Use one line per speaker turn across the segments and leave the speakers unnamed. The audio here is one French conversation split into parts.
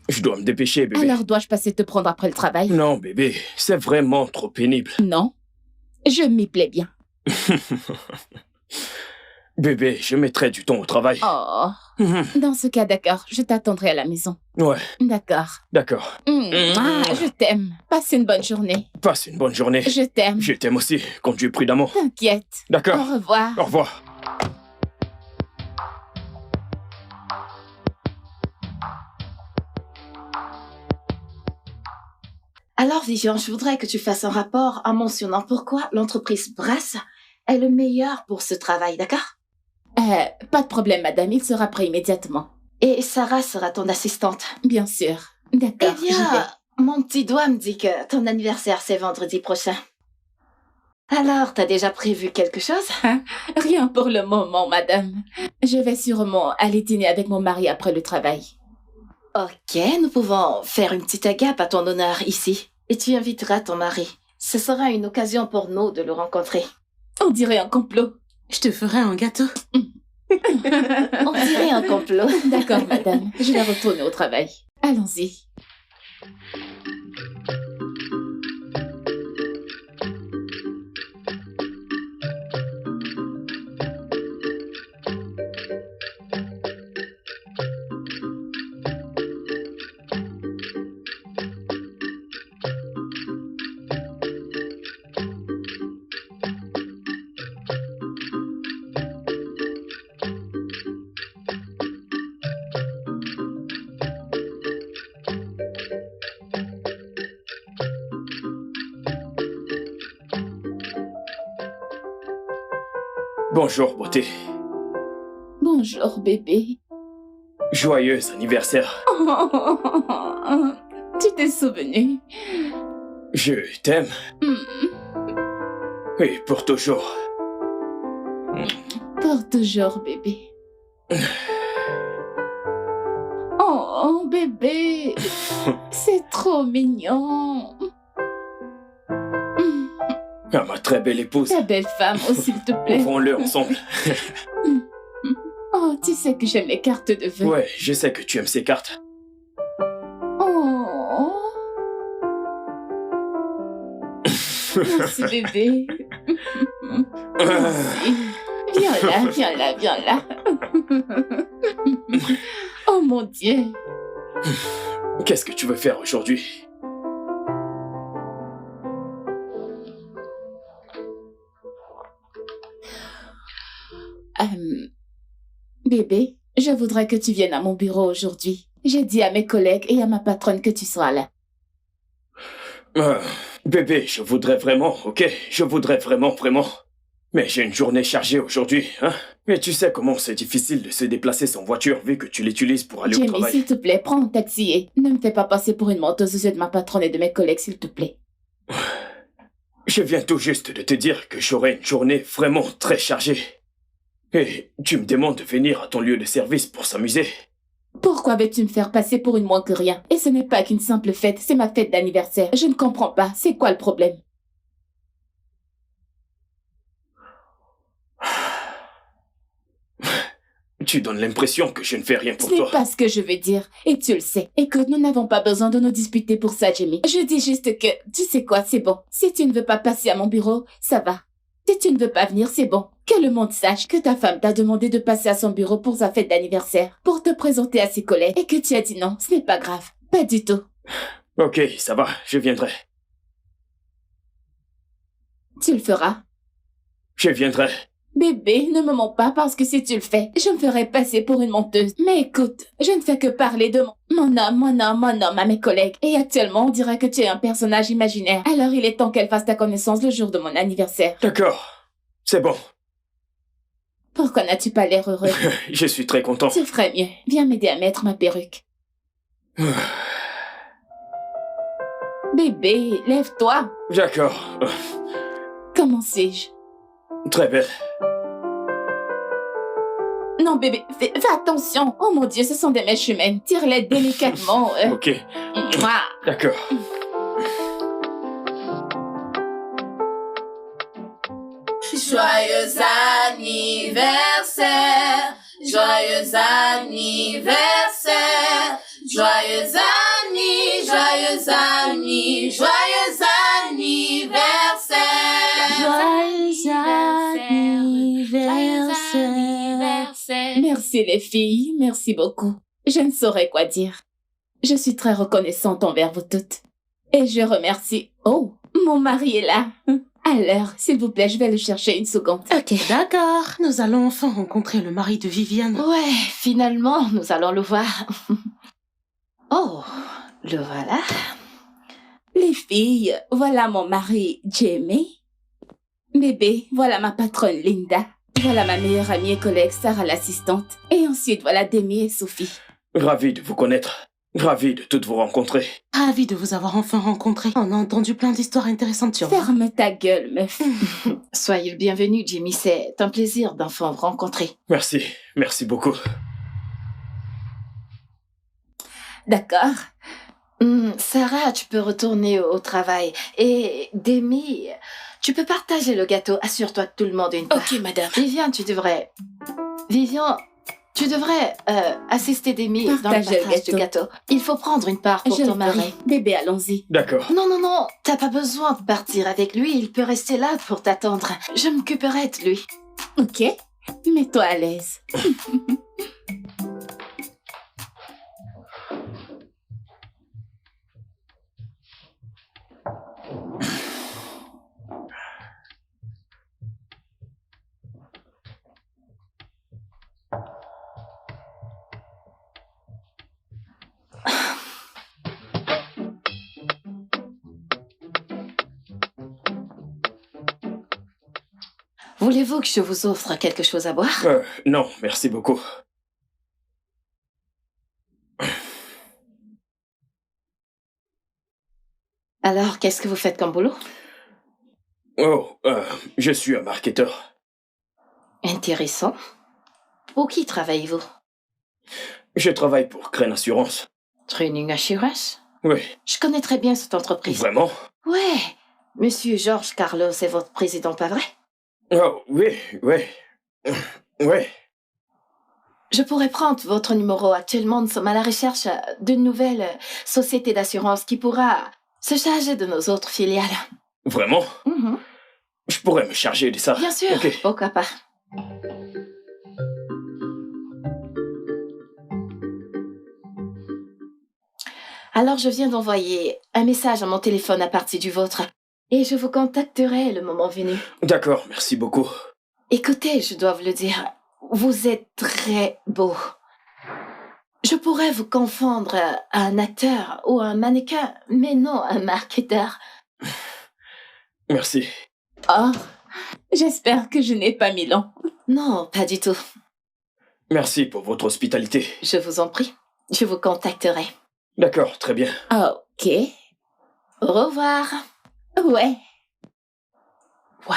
Je dois me dépêcher, bébé.
Alors dois-je passer te prendre après le travail?
Non, bébé, c'est vraiment trop pénible.
Non, je m'y plais bien.
Bébé, je mettrai du temps au travail.
Oh, dans ce cas, d'accord, je t'attendrai à la maison.
Ouais,
D'accord.
d'accord.
Je t'aime. Passe une bonne journée.
Passe une bonne journée.
Je t'aime.
Je t'aime aussi. Conduis prudemment.
T'inquiète.
D'accord.
Au revoir.
Au revoir.
Alors, Vivian, je voudrais que tu fasses un rapport en mentionnant pourquoi l'entreprise Brass est le meilleur pour ce travail, d'accord?
Pas de problème, madame, il sera prêt immédiatement.
Et Sarah sera ton assistante.
Bien sûr. D'accord,
Eh bien, mon petit doigt me dit que ton anniversaire, c'est vendredi prochain. Alors, t'as déjà prévu quelque chose?
Rien pour le moment, madame. Je vais sûrement aller dîner avec mon mari après le travail.
Ok, nous pouvons faire une petite agape à ton honneur ici. Et tu inviteras ton mari. Ce sera une occasion pour nous de le rencontrer.
On dirait un complot.
Je te ferai un gâteau.
On dirait un complot.
D'accord, madame. Je vais retourner au travail. Allons-y.
Bonjour, beauté.
Bonjour, bébé.
Joyeux anniversaire.
Tu t'es souvenu.
Je t'aime. Et pour toujours.
Pour toujours, bébé. Oh, bébé. C'est trop mignon.
Ah, ma très belle épouse.
Ta belle femme, oh, s'il te plaît.
Ouvrons-le ensemble.
Oh, tu sais que j'aime les cartes de vœux.
Ouais, je sais que tu aimes ces cartes.
Oh. Merci, bébé. Merci. Viens là. Oh mon Dieu.
Qu'est-ce que tu veux faire aujourd'hui?
Bébé, je voudrais que tu viennes à mon bureau aujourd'hui. J'ai dit à mes collègues et à ma patronne que tu seras là.
Bébé, je voudrais vraiment, ok? Je voudrais vraiment. Mais j'ai une journée chargée aujourd'hui, hein? Mais tu sais comment c'est difficile de se déplacer sans voiture vu que tu l'utilises pour aller au
Jamie,
travail.
s'il te plaît, prends un taxi et ne me fais pas passer pour une menteuse aux yeux de ma patronne et de mes collègues, s'il te plaît.
Je viens tout juste de te dire que j'aurai une journée vraiment très chargée. Et tu me demandes de venir à ton lieu de service pour s'amuser.
Pourquoi veux-tu me faire passer pour une moins que rien? Et ce n'est pas qu'une simple fête, c'est ma fête d'anniversaire. Je ne comprends pas, c'est quoi le problème?
Tu donnes l'impression que je ne fais rien pour
Ce n'est
toi.
pas ce que je veux dire, et tu le sais. Écoute, nous n'avons pas besoin de nous disputer pour ça, Jamie. Je dis juste que, tu sais quoi, c'est bon. Si tu ne veux pas passer à mon bureau, ça va. Si tu ne veux pas venir, c'est bon. Que le monde sache que ta femme t'a demandé de passer à son bureau pour sa fête d'anniversaire, pour te présenter à ses collègues, et que tu as dit non, ce n'est pas grave. Pas du tout.
Ok, ça va, je viendrai.
Tu le feras.
Je viendrai.
Bébé, ne me mens pas parce que si tu le fais, je me ferai passer pour une menteuse. Mais écoute, je ne fais que parler de mon homme à mes collègues. Et actuellement, on dirait que tu es un personnage imaginaire. Alors il est temps qu'elle fasse ta connaissance le jour de mon anniversaire.
D'accord, c'est bon.
Pourquoi n'as-tu pas l'air heureux?
Je suis très content.
Tu ferais mieux. Viens m'aider à mettre ma perruque. Bébé, lève-toi.
D'accord.
Comment sais-je?
Très belle.
Non, bébé, fais attention. Oh mon Dieu, ce sont des mèches humaines. Tire-les délicatement.
Ok,
Mouah.
d'accord.
Joyeux anniversaire, joyeux anniversaire,
Joyeux anniversaire. Merci les filles, merci beaucoup. Je ne saurais quoi dire. Je suis très reconnaissante envers vous toutes. Et je remercie... Oh, mon mari est là. À l'heure, s'il vous plaît, je vais le chercher une seconde.
Ok.
D'accord, nous allons enfin rencontrer le mari de Viviane.
Ouais, finalement, nous allons le voir. Oh, le voilà.
Les filles, voilà mon mari Jamie. Bébé, voilà ma patronne Linda. Voilà ma meilleure amie et collègue Sarah l'assistante. Et ensuite, voilà Demi et Sophie.
Ravi de vous connaître. Ravi de toutes vous rencontrer.
Ravi de vous avoir enfin rencontré. On a entendu plein d'histoires intéressantes sur vous.
Ferme ta gueule, meuf.
Soyez le bienvenu, Jimmy. C'est un plaisir d'enfin vous rencontrer.
Merci, merci beaucoup.
D'accord.
Sarah, tu peux retourner au travail. Et Demi, tu peux partager le gâteau. Assure-toi que tout le monde ait une part.
Ok, madame.
Vivian, tu devrais assister Demi dans le
Partager le
partage du gâteau. Il faut prendre une part pour
Je
ton
le
mari.
ferai. Bébé, allons-y.
D'accord.
Non, t'as pas besoin de partir avec lui, il peut rester là pour t'attendre. Je m'occuperai de lui.
Ok. Mets-toi à l'aise.
Voulez-vous que je vous offre quelque chose à boire?
Non, merci beaucoup.
Alors, qu'est-ce que vous faites comme boulot?
Oh, je suis un marketeur.
Intéressant. Pour qui travaillez-vous?
Je travaille pour Crane Assurance.
Training Assurance?
Oui.
Je connais très bien cette entreprise.
Vraiment?
Ouais. Monsieur George Carlos est votre président, pas vrai?
Oh, oui. Oui.
Je pourrais prendre votre numéro. Actuellement, nous sommes à la recherche d'une nouvelle société d'assurance qui pourra se charger de nos autres filiales.
Vraiment?
Mhm.
Je pourrais me charger de ça.
Bien sûr,
Ok.
pourquoi pas. Alors, je viens d'envoyer un message à mon téléphone à partir du vôtre et je vous contacterai le moment venu.
D'accord, merci beaucoup.
Écoutez, je dois vous le dire, vous êtes très beau. Je pourrais vous confondre à un acteur ou un mannequin, mais non un marketeur.
Merci.
Oh, j'espère que je n'ai pas mis long.
Non, pas du tout.
Merci pour votre hospitalité.
Je vous en prie, je vous contacterai.
D'accord, très bien.
Ok.
Au revoir.
Ouais.
Waouh.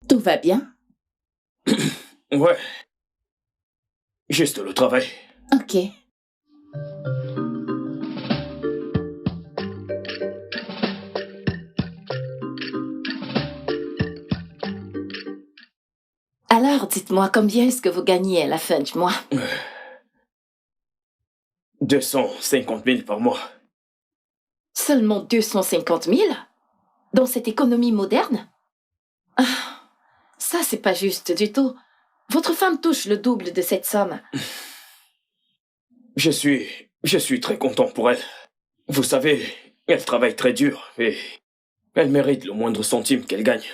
Tout va bien?
Ouais. Juste le travail.
Ok.
Alors, dites-moi, combien est-ce que vous gagnez à la fin du mois?
250 000 par mois.
Seulement 250 000? Dans cette économie moderne? Ah, ça, c'est pas juste du tout. Votre femme touche le double de cette somme.
Je suis très content pour elle. Vous savez, elle travaille très dur et elle mérite le moindre centime qu'elle gagne.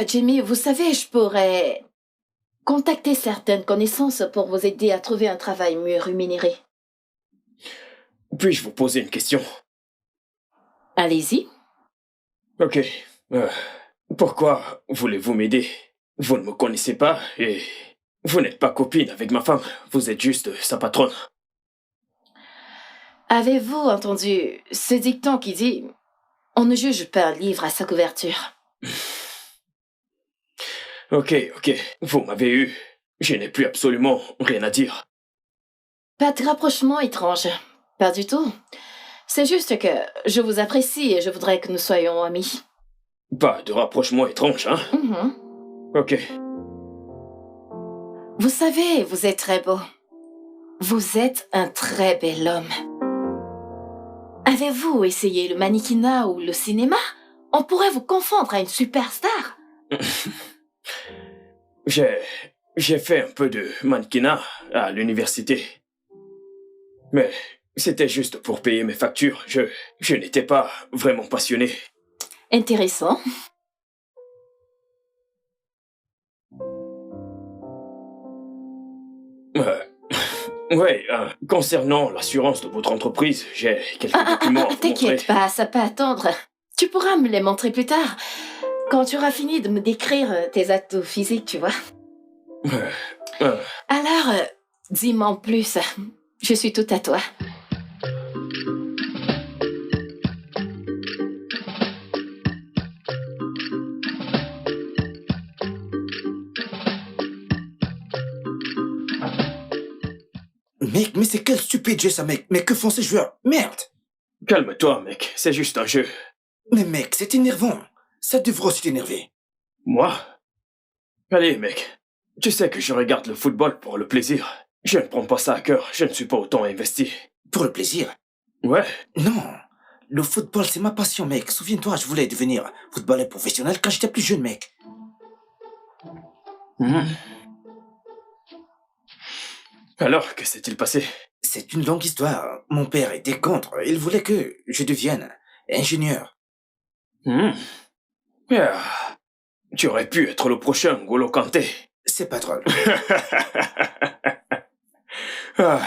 Jimmy, vous savez, je pourrais contacter certaines connaissances pour vous aider à trouver un travail mieux rémunéré.
Puis-je vous poser une question?
Allez-y.
Ok. Pourquoi voulez-vous m'aider? Vous ne me connaissez pas et vous n'êtes pas copine avec ma femme. Vous êtes juste sa patronne.
Avez-vous entendu ce dicton qui dit « On ne juge pas un livre à sa couverture ».
Ok, vous m'avez eu. Je n'ai plus absolument rien à dire.
Pas de rapprochement étrange. Pas du tout. C'est juste que je vous apprécie et je voudrais que nous soyons amis.
Pas de rapprochement étrange, hein?
Mhm.
Ok.
Vous savez, vous êtes très beau. Vous êtes un très bel homme. Avez-vous essayé le mannequinat ou le cinéma? On pourrait vous confondre à une superstar.
J'ai fait un peu de mannequinat à l'université. Mais c'était juste pour payer mes factures. Je n'étais pas vraiment passionné.
Intéressant.
Ouais, concernant l'assurance de votre entreprise, j'ai quelques documents à vous
T'inquiète
montrer.
pas, ça peut attendre. Tu pourras me les montrer plus tard. Quand tu auras fini de me décrire tes atouts physiques, tu vois. Alors, dis-moi en plus. Je suis tout à toi.
Mec, mais c'est quel stupide jeu ça, mec. Mais que font ces joueurs? Merde.
Calme-toi, mec, c'est juste un jeu.
Mais mec, c'est énervant. Ça devrait aussi t'énerver.
Moi? Allez, mec. Tu sais que je regarde le football pour le plaisir. Je ne prends pas ça à cœur, je ne suis pas autant investi.
Pour le plaisir.
Ouais,
Non. Le football, c'est ma passion, mec. Souviens-toi, je voulais devenir footballeur professionnel quand j'étais plus jeune, mec.
Alors, que s'est-il passé?
C'est une longue histoire. Mon père était contre. Il voulait que je devienne ingénieur.
Ah, tu aurais pu être le prochain N'Golo Kanté.
C'est pas drôle.
Ah.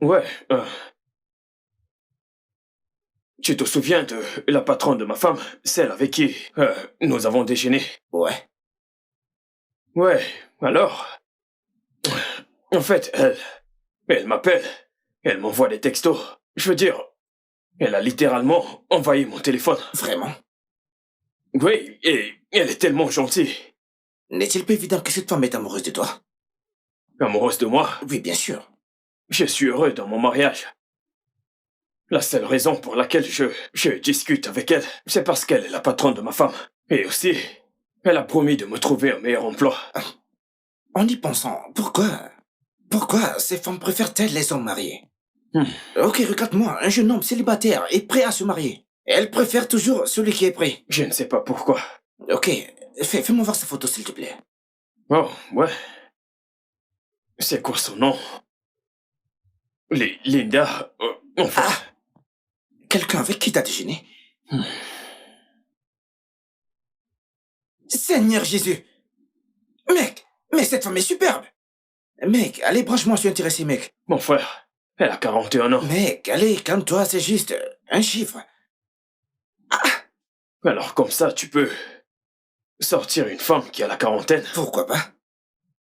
Ouais. Tu te souviens de la patronne de ma femme, celle avec qui nous avons déjeuné?
Ouais.
Ouais, alors... En fait, elle m'appelle, elle m'envoie des textos. Je veux dire, elle a littéralement envahi mon téléphone.
Vraiment?
Oui, et elle est tellement gentille.
N'est-il pas évident que cette femme est amoureuse de toi?
Amoureuse de moi,
Oui, bien sûr.
je suis heureux dans mon mariage. La seule raison pour laquelle je discute avec elle, c'est parce qu'elle est la patronne de ma femme. Et aussi, elle a promis de me trouver un meilleur emploi.
En y pensant, pourquoi ces femmes préfèrent-elles les hommes mariés? Ok, regarde-moi, un jeune homme célibataire est prêt à se marier. Elle préfère toujours celui qui est prêt.
Je ne sais pas pourquoi.
Ok, fais-moi voir sa photo, s'il te plaît.
Oh, ouais. C'est quoi son nom? Linda, enfin...
Ah! Quelqu'un avec qui t'as déjeuné? Seigneur Jésus! Mec, mais cette femme est superbe! Mec, allez, branche-moi, je suis intéressé, mec.
Mon frère, elle a 41 ans.
Mec, allez, calme-toi, c'est juste un chiffre.
Alors comme ça, tu peux sortir une femme qui a la quarantaine.
Pourquoi pas?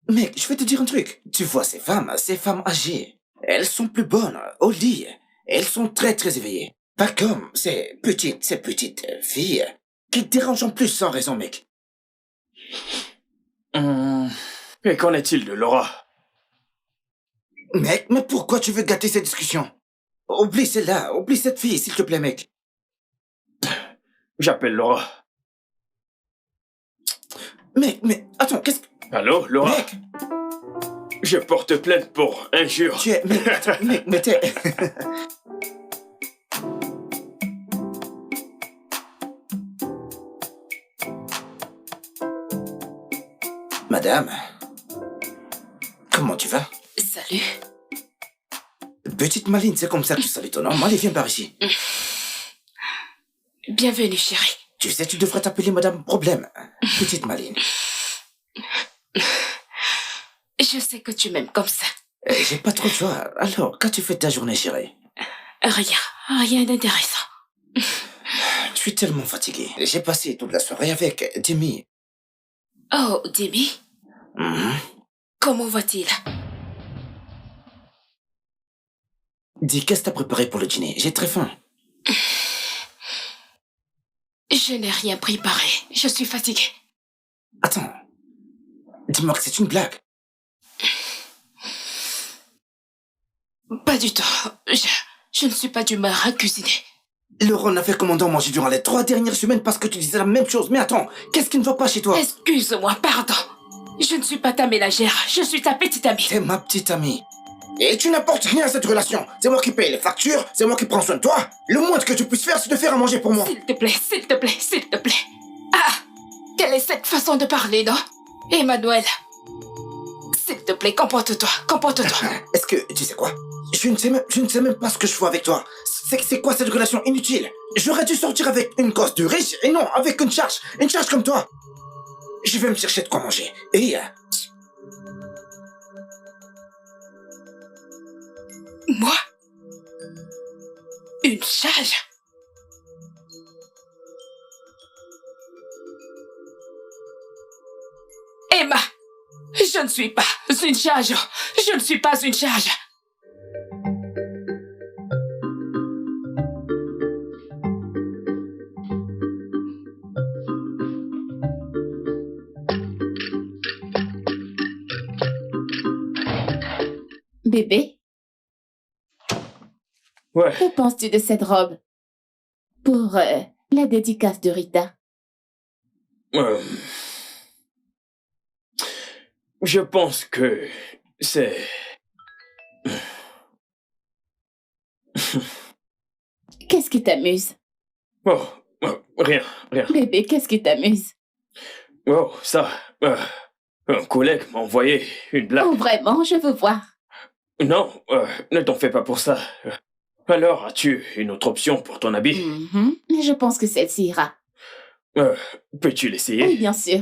Mec, je vais te dire un truc. Tu vois ces femmes âgées, elles sont plus bonnes au lit. Elles sont très très éveillées. Pas comme ces petites filles qui te dérangent en plus sans raison, mec.
Et qu'en est-il de Laura?
Mec, mais pourquoi tu veux gâter cette discussion? Oublie celle-là, oublie cette fille, s'il te plaît, mec.
J'appelle Laura.
Mec, mais attends, qu'est-ce que...
Allô, Laura?
Mec,
Je porte plainte pour injure.
tu es... Mec, attends, mec, mais t'es... Madame, comment tu vas?
Salut.
Petite Maline, c'est comme ça que tu salues ton nom. Allez, viens par ici.
Bienvenue, chérie.
Tu sais, tu devrais t'appeler Madame Problème. Petite Maline.
Je sais que tu m'aimes comme ça.
J'ai pas trop le choix. Alors, qu'as-tu fait de ta journée, chérie?
Rien d'intéressant.
Je suis tellement fatigué. J'ai passé toute la soirée avec Demi.
Oh, Demi,
Mhm.
comment va-t-il?
Dis, qu'est-ce que t'as préparé pour le dîner? J'ai très faim.
Je n'ai rien préparé. Je suis fatiguée.
Attends. Dis-moi que c'est une blague.
Pas du tout. Je ne suis pas d'humeur à cuisiner.
Laurent a fait commandant manger durant les 3 dernières semaines parce que tu disais la même chose. Mais attends, qu'est-ce qui ne va pas chez toi?
Excuse-moi, pardon. Je ne suis pas ta ménagère. Je suis ta petite amie.
T'es ma petite amie. Et tu n'apportes rien à cette relation. C'est moi qui paye les factures, c'est moi qui prends soin de toi. Le moins que tu puisses faire, c'est de faire à manger pour moi.
S'il te plaît, s'il te plaît, s'il te plaît. Ah! Quelle est cette façon de parler, non? Emmanuel, s'il te plaît, comporte-toi, comporte-toi.
Est-ce que, tu sais quoi? Je ne sais même pas ce que je fais avec toi. C'est quoi cette relation inutile? J'aurais dû sortir avec une gosse de riche et non avec une charge comme toi. Je vais me chercher de quoi manger. Et
Moi? Une charge? Emma, je ne suis pas une charge. Je ne suis pas une charge.
Bébé,
Ouais,
que penses-tu de cette robe pour la dédicace de Rita?
euh, je pense que c'est...
Qu'est-ce qui t'amuse?
Oh, rien.
Bébé, qu'est-ce qui t'amuse?
Oh, ça... un collègue m'a envoyé une blague.
Oh, vraiment, je veux voir.
Non, ne t'en fais pas pour ça. Alors, as-tu une autre option pour ton habit?
Mhm. Mais je pense que celle-ci ira.
Peux-tu
Oui,
l'essayer?
bien sûr.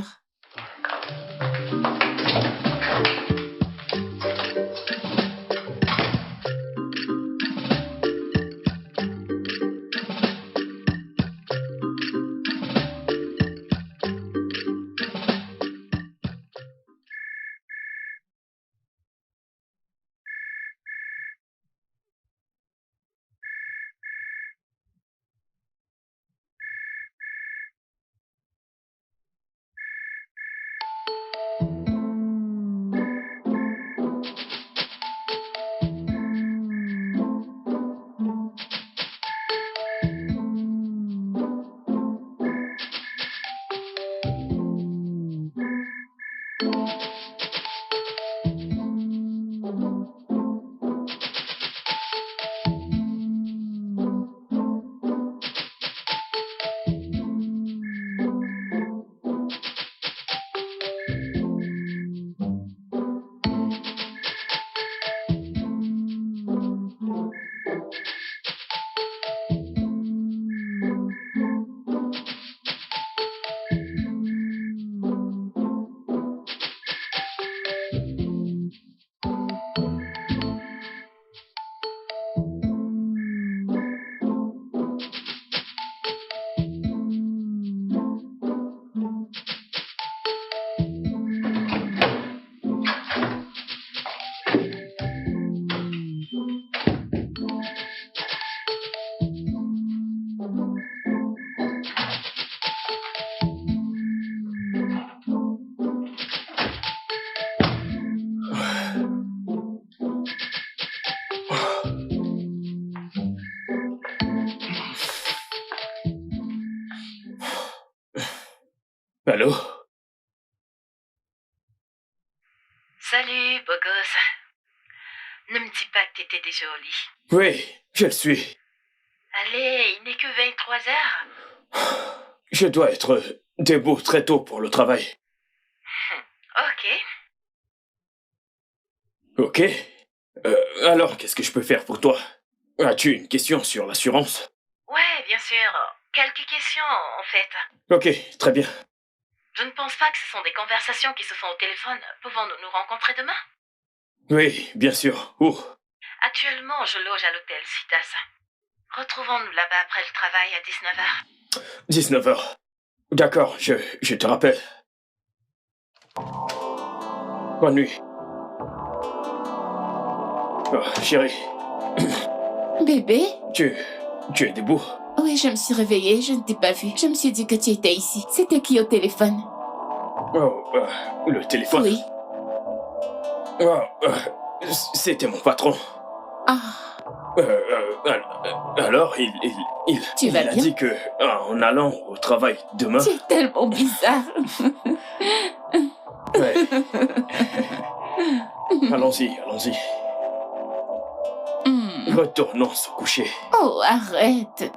Allô?
Salut, beau gosse. Ne me dis pas que t'étais déjà au lit.
Oui, je le suis.
Allez, il n'est que 23 heures.
Je dois être debout très tôt pour le travail.
Ok.
Ok. Alors, qu'est-ce que je peux faire pour toi? As-tu une question sur l'assurance?
Ouais, bien sûr. Quelques questions, en fait.
Ok, très bien.
Je ne pense pas que ce sont des conversations qui se font au téléphone. Pouvons-nous nous rencontrer demain?
Oui, bien sûr. Où?
Actuellement, je loge à l'hôtel Citas. Retrouvons-nous là-bas après le travail à 19h.
19h. D'accord, je te rappelle. Bonne nuit. Oh, chérie,
Bébé?
tu es debout?
Oui, je me suis réveillée, je ne t'ai pas vu. Je me suis dit que tu étais ici. C'était qui au téléphone?
Oh, le téléphone.
Oui.
Oh, c'était mon patron.
Ah,
Alors,
Tu
il
vas
a
bien?
dit que, en allant au travail demain...
tu es tellement bizarre.
Ouais. Allons-y.
Hmm.
Retournons se coucher.
Oh, arrête.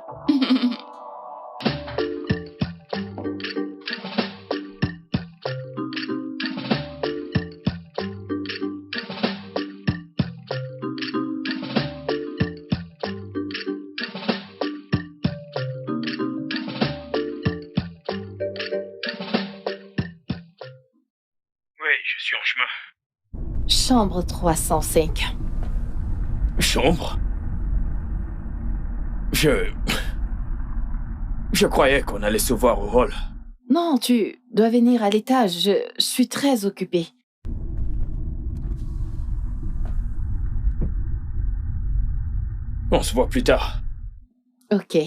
Oui, je suis en chemin.
Chambre 305.
Chambre? Je croyais qu'on allait se voir au hall.
Non, tu dois venir à l'étage. Je suis très occupée.
On se voit plus tard.
Ok.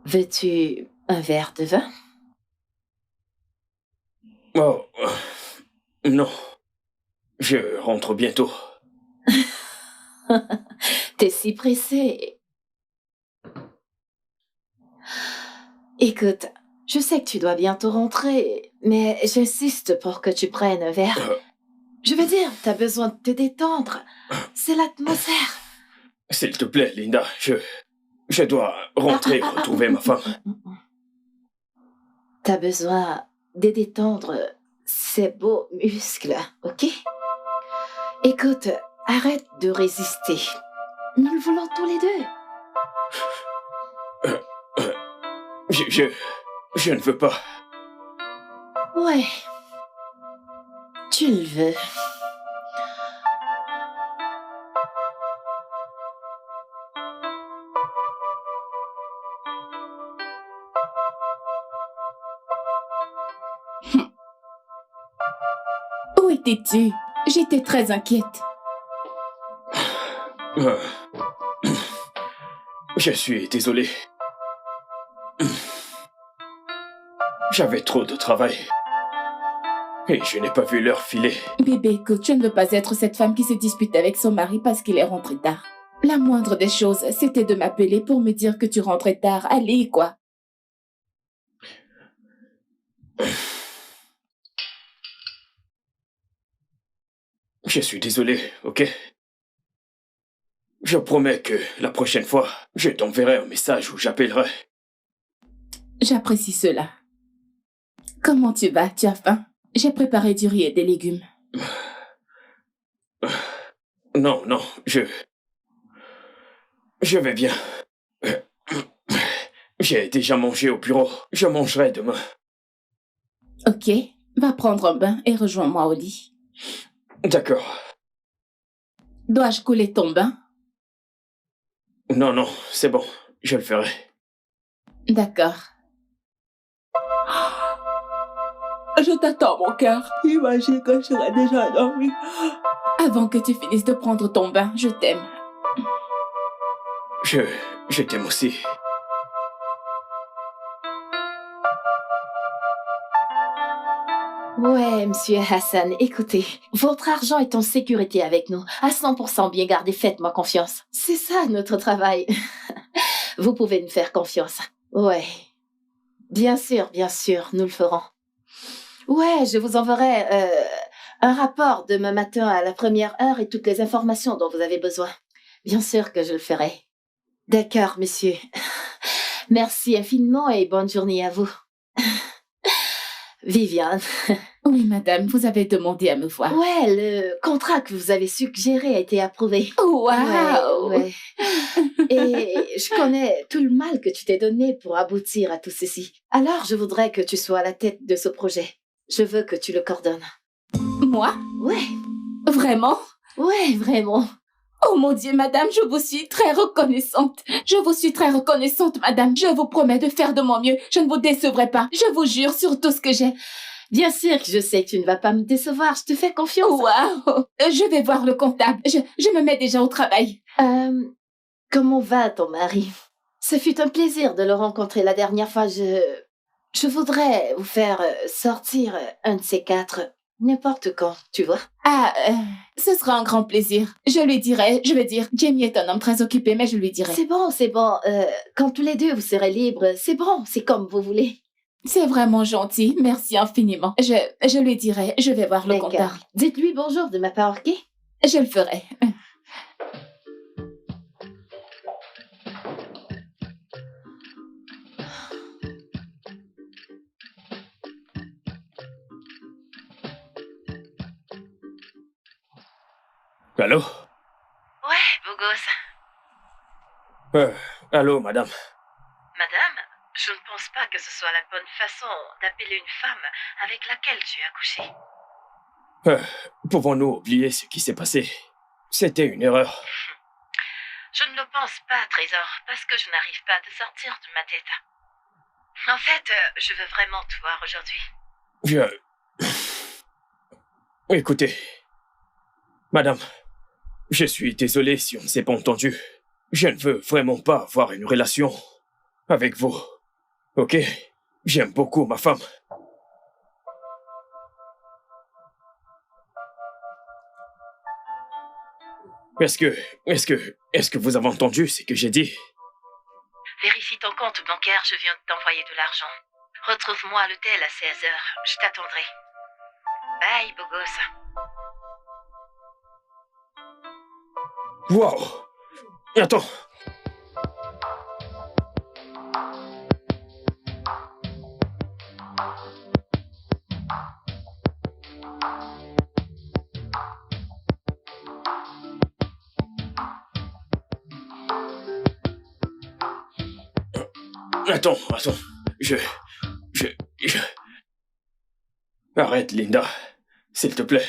Veux-tu un verre de vin?
Oh, non. Je rentre bientôt.
T'es si pressé. Écoute, je sais que tu dois bientôt rentrer, mais j'insiste pour que tu prennes un verre. Je veux dire, t'as besoin de te détendre. C'est l'atmosphère.
S'il te plaît, Linda, je dois rentrer et retrouver ma femme.
T'as besoin de détendre ces beaux muscles, ok? Écoute, arrête de résister. Nous le voulons tous les deux.
Je ne veux pas.
Ouais. Tu le veux.
Où étais-tu? J'étais très inquiète.
Je suis désolé. J'avais trop de travail. Et je n'ai pas vu l'heure filer.
Bébé, écoute, je ne veux pas être cette femme qui se dispute avec son mari parce qu'il est rentré tard. La moindre des choses, c'était de m'appeler pour me dire que tu rentrais tard. Allez, quoi.
Je suis désolé, ok? Je promets que la prochaine fois, je t'enverrai un message ou j'appellerai.
J'apprécie cela. Comment tu vas? Tu as faim? J'ai préparé du riz et des légumes.
Non, je vais bien. J'ai déjà mangé au bureau. Je mangerai demain.
Ok, va prendre un bain et rejoins-moi au lit.
D'accord.
Dois-je couler ton bain?
Non, c'est bon. Je le ferai.
D'accord. Je t'attends, mon cœur. Imagine que je serai déjà endormie. Avant que tu finisses de prendre ton bain, je t'aime.
Je t'aime aussi.
Ouais, monsieur Hassan, écoutez, votre argent est en sécurité avec nous, à 100% bien gardé, faites-moi confiance. C'est ça, notre travail. Vous pouvez nous faire confiance. Ouais. Bien sûr, nous le ferons. Ouais, je vous enverrai un rapport demain matin à la 1h et toutes les informations dont vous avez besoin. Bien sûr que je le ferai. D'accord, monsieur. Merci infiniment et bonne journée à vous. Viviane.
Oui, madame, vous avez demandé à me voir.
Ouais, le contrat que vous avez suggéré a été approuvé.
Waouh!
Ouais. Et je connais tout le mal que tu t'es donné pour aboutir à tout ceci. Alors, je voudrais que tu sois à la tête de ce projet. Je veux que tu le coordonnes.
Moi?
Ouais,
Vraiment?
ouais, vraiment.
Oh mon Dieu, madame, je vous suis très reconnaissante. Je vous suis très reconnaissante, madame. Je vous promets de faire de mon mieux. Je ne vous décevrai pas. Je vous jure sur tout ce que j'ai.
Bien sûr que je sais que tu ne vas pas me décevoir. Je te fais confiance.
Waouh! Je vais voir le comptable. Je me mets déjà au travail.
Comment va ton mari? Ce fut un plaisir de le rencontrer la dernière fois. Je voudrais vous faire sortir un de ces quatre, n'importe quand, tu vois.
Ah, ce sera un grand plaisir. Je lui dirai, je vais dire, Jamie est un homme très occupé, mais je lui dirai.
C'est bon, c'est bon. Quand tous les deux vous serez libres, c'est bon, c'est comme vous voulez.
C'est vraiment gentil. Merci infiniment. Je lui dirai, je vais voir le
D'accord.
comptable.
Dites-lui bonjour de ma part, ok?
Je le ferai.
Allô?
Ouais, beau gosse.
Allô, madame.
Madame, je ne pense pas que ce soit la bonne façon d'appeler une femme avec laquelle tu as couché.
Pouvons-nous oublier ce qui s'est passé? C'était une erreur.
Je ne le pense pas, Trésor, parce que je n'arrive pas à te sortir de ma tête. En fait, je veux vraiment te voir aujourd'hui.
Écoutez, madame, je suis désolé si on ne s'est pas entendu. Je ne veux vraiment pas avoir une relation avec vous. Ok? J'aime beaucoup ma femme. Est-ce que vous avez entendu ce que j'ai dit?
Vérifie ton compte bancaire, je viens de t'envoyer de l'argent. Retrouve-moi à l'hôtel à 16h, je t'attendrai. Bye, beau gosse.
Wow! Attends! Attends. Je... Arrête, Linda. S'il te plaît.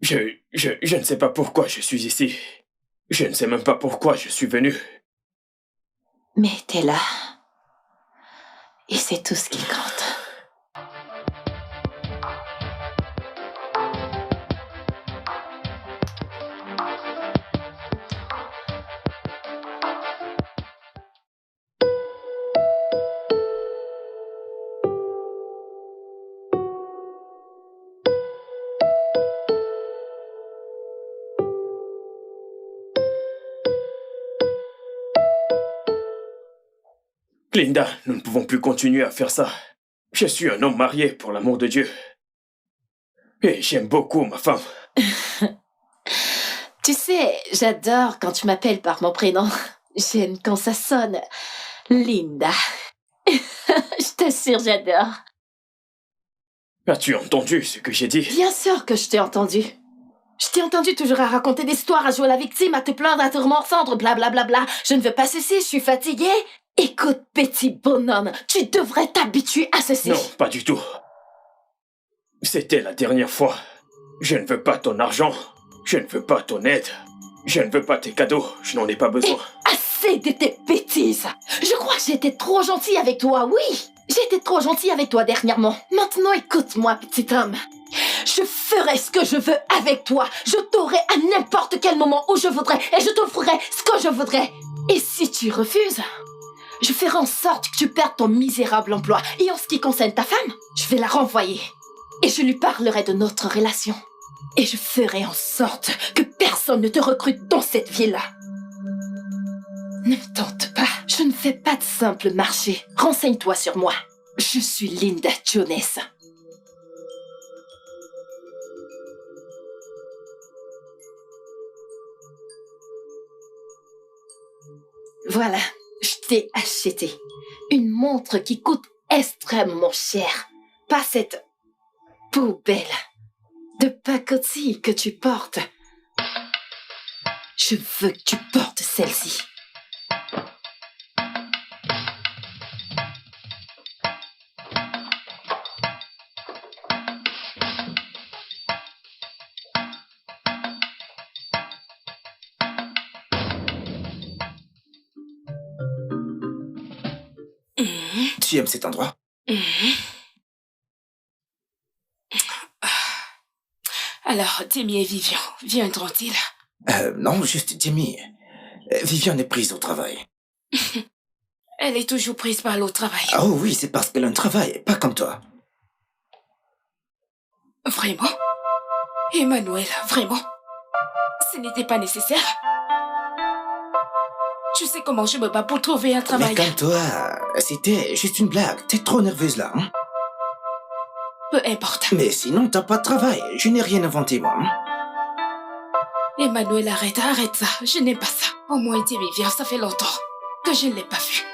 Je ne sais pas pourquoi je suis ici. Je ne sais même pas pourquoi je suis venu.
Mais t'es là. Et c'est tout ce qui compte.
Linda, nous ne pouvons plus continuer à faire ça. Je suis un homme marié, pour l'amour de Dieu. Et j'aime beaucoup ma femme.
Tu sais, j'adore quand tu m'appelles par mon prénom. J'aime quand ça sonne. Linda. Je t'assure, j'adore.
As-tu entendu ce que j'ai dit?
Bien sûr que je t'ai entendu. Je t'ai entendu toujours à raconter des histoires, à jouer la victime, à te plaindre, à te remorfondre, blablabla. Je ne veux pas ceci, je suis fatiguée. Écoute, petit bonhomme, tu devrais t'habituer à ceci.
Non, pas du tout. C'était la dernière fois. Je ne veux pas ton argent. Je ne veux pas ton aide. Je ne veux pas tes cadeaux. Je n'en ai pas besoin.
Assez de tes bêtises. Je crois que j'étais trop gentille avec toi, oui. J'étais trop gentille avec toi dernièrement. Maintenant, écoute-moi, petit homme. Je ferai ce que je veux avec toi. Je t'aurai à n'importe quel moment où je voudrais et je t'offrirai ce que je voudrais. Et si tu refuses, je ferai en sorte que tu perdes ton misérable emploi. Et en ce qui concerne ta femme, je vais la renvoyer. Et je lui parlerai de notre relation. Et je ferai en sorte que personne ne te recrute dans cette ville-là. Ne me tente pas. Je ne fais pas de simple marché. Renseigne-toi sur moi. Je suis Linda Jones. Voilà, je t'ai acheté. Une montre qui coûte extrêmement cher. Pas cette poubelle de pacotille que tu portes. Je veux que tu portes celle-ci.
Tu aimes cet endroit?
Alors, Timmy et Vivian, viendront-ils?
Non, juste Timmy. Viviane est prise au travail.
Elle est toujours prise par l'autre travail.
Oh oui, c'est parce qu'elle a un travail, pas comme toi.
Vraiment? Emmanuel, vraiment? Ce n'était pas nécessaire? Tu sais comment je me bats pour trouver un travail?
Mais comme toi, c'était juste une blague. T'es trop nerveuse là, hein?
Peu importe.
Mais sinon, t'as pas de travail. Je n'ai rien inventé, moi. Hein?
Emmanuel, arrête ça. Je n'aime pas ça. Au moins, dis Vivian, ça fait longtemps que je ne l'ai pas vu.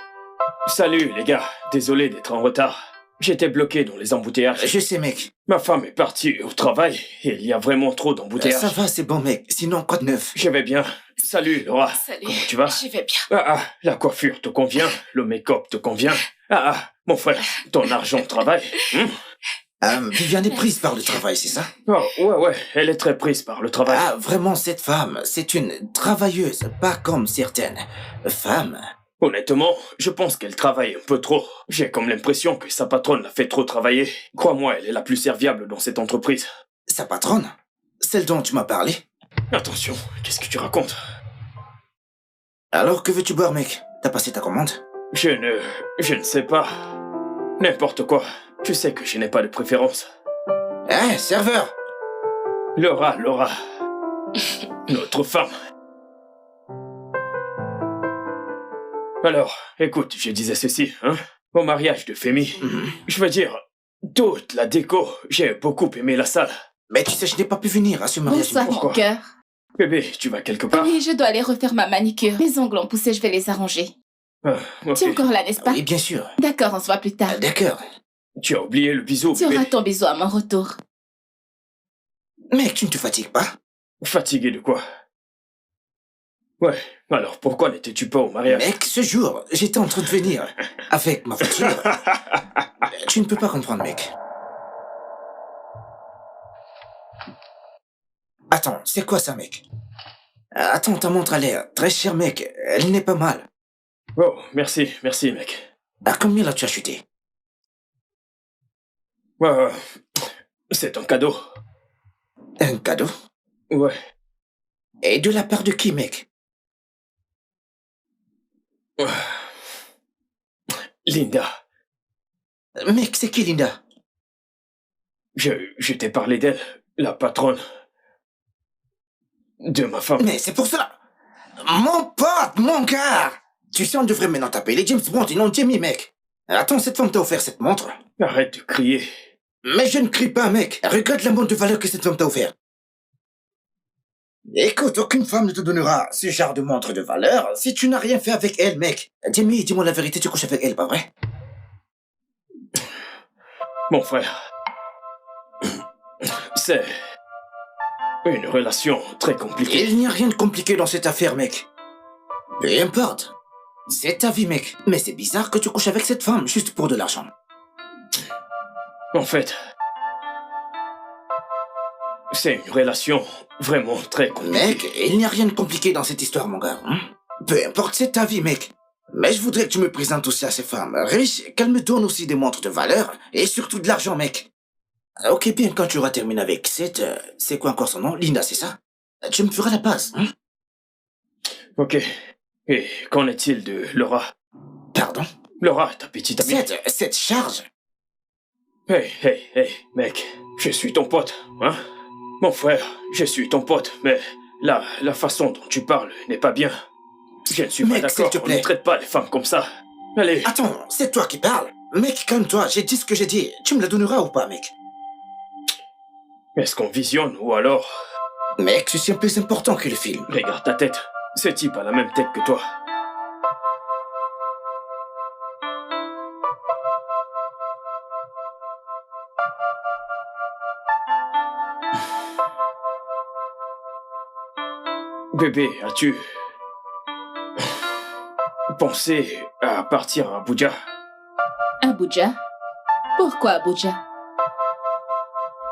Salut les gars, désolé d'être en retard. J'étais bloqué dans les embouteillages.
Je sais, mec.
Ma femme est partie au travail et il y a vraiment trop d'embouteillages.
Ça va, c'est bon, mec. Sinon, quoi de neuf?
Je vais bien. Salut Laura.
Salut.
Comment tu vas?
Je vais bien.
La coiffure te convient, le make-up te convient. Mon frère, ton argent au travail.
Viviane est prise par le travail, c'est ça?
Oh, ouais, elle est très prise par le travail.
Ah, vraiment, cette femme, c'est une travailleuse, pas comme certaines femmes.
Honnêtement, je pense qu'elle travaille un peu trop. J'ai comme l'impression que sa patronne la fait trop travailler. Crois-moi, elle est la plus serviable dans cette entreprise.
Sa patronne? Celle dont tu m'as parlé?
Attention, qu'est-ce que tu racontes?
Alors, que veux-tu boire, mec? T'as passé ta commande?
Je ne sais pas. N'importe quoi. Tu sais que je n'ai pas de préférence.
Hein, serveur?
Laura. Notre femme. Alors, écoute, je disais ceci, hein. Au mariage de Femi, je veux dire, toute la déco, j'ai beaucoup aimé la salle.
Mais tu sais, je n'ai pas pu venir à ce mariage.
Bonsoir, mon
pourquoi
cœur.
Bébé, tu vas quelque part?
Oui, je dois aller refaire ma manicure. Les ongles ont poussé, je vais les arranger.
Ok.
Tu es encore là, n'est-ce pas?
Oui, bien sûr.
D'accord, on se voit plus tard.
D'accord.
Tu as oublié le bisou,
Tu
bébé.
auras ton bisou à mon retour.
Mec, tu ne te fatigues pas?
Fatigué de quoi? Ouais, alors pourquoi n'étais-tu pas au mariage?
Mec, ce jour, j'étais en train de venir avec ma voiture. Tu ne peux pas comprendre, mec. Attends, c'est quoi ça, mec? Attends, ta montre a l'air très chère, mec. Elle n'est pas mal.
Oh, merci, mec.
À combien l'as-tu acheté?
C'est un cadeau.
Un cadeau?
Ouais.
Et de la part de qui, mec?
Linda,
Mec, c'est qui, Linda?
je t'ai parlé d'elle, la patronne de ma femme.
Mais c'est pour cela. Mon pote, mon gars! Tu sais, on devrait maintenant t'appeler James Bond et non Jamie, mec. Attends, cette femme t'a offert cette montre.
Arrête de crier.
Mais je ne crie pas, mec. Regarde la montre de valeur que cette femme t'a offert. Écoute, aucune femme ne te donnera ce genre de montre de valeur si tu n'as rien fait avec elle, mec. Jamie, dis-moi la vérité, tu couches avec elle, pas vrai?
Mon frère, c'est une relation très compliquée.
Il n'y a rien de compliqué dans cette affaire, mec. Peu importe. C'est ta vie, mec. Mais c'est bizarre que tu couches avec cette femme juste pour de l'argent.
En fait, c'est une relation vraiment très compliquée.
Mec, il n'y a rien de compliqué dans cette histoire, mon gars. Hein? Peu importe, c'est ta vie, mec. Mais je voudrais que tu me présentes aussi à ces femmes riches, qu'elles me donnent aussi des montres de valeur, et surtout de l'argent, mec. Ok, bien, quand tu auras terminé avec cette... c'est quoi encore son nom? Linda, c'est ça? Tu me feras la passe, hein?
Ok. Et qu'en est-il de Laura?
Pardon?
Laura, ta petite amie.
Cette charge?
Hey, mec. Je suis ton pote, hein? Mon frère, je suis ton pote, mais la façon dont tu parles n'est pas bien. Je ne suis pas
Mec,
d'accord,
s'il te
on
plaît.
ne traite pas les femmes comme ça. Allez.
Attends, c'est toi qui parles? Mec, calme-toi, j'ai dit ce que j'ai dit. Tu me la donneras ou pas, mec?
Est-ce qu'on visionne ou alors...
Mec, ceci est plus important que le film.
Regarde ta tête. Ce type a la même tête que toi. Bébé, as-tu pensé à partir à Abuja?
Abuja? Pourquoi Abuja?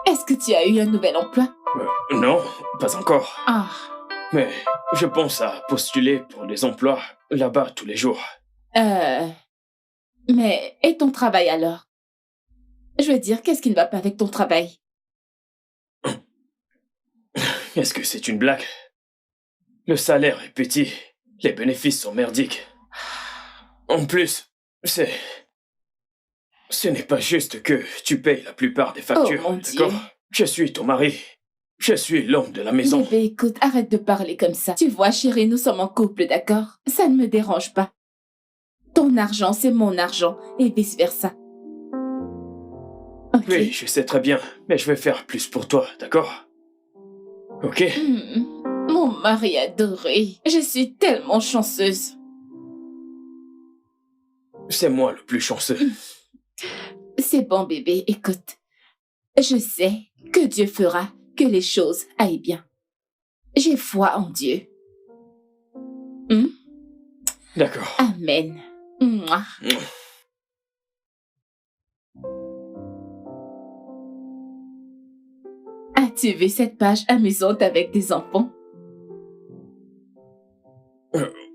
Est-ce que tu as eu un nouvel emploi?
Non, pas encore.
Ah,
Mais je pense à postuler pour des emplois là-bas tous les jours.
mais et ton travail alors? Je veux dire, qu'est-ce qui ne va pas avec ton travail?
Est-ce que c'est une blague? Le salaire est petit, les bénéfices sont merdiques. En plus, ce n'est pas juste que tu payes la plupart des factures,
Oh mon
d'accord?
Dieu.
Je suis ton mari. Je suis l'homme de la maison.
Bébé, écoute, arrête de parler comme ça. Tu vois, chérie, nous sommes en couple, d'accord? Ça ne me dérange pas. Ton argent, c'est mon argent, et vice-versa. Ok.
Oui, je sais très bien, mais je vais faire plus pour toi, d'accord? Ok?
Mon mari adoré. Je suis tellement chanceuse.
C'est moi le plus chanceux.
C'est bon, bébé, écoute. Je sais que Dieu fera que les choses aillent bien. J'ai foi en Dieu.
D'accord.
Amen. Mouah. As-tu vu cette page amusante avec des enfants?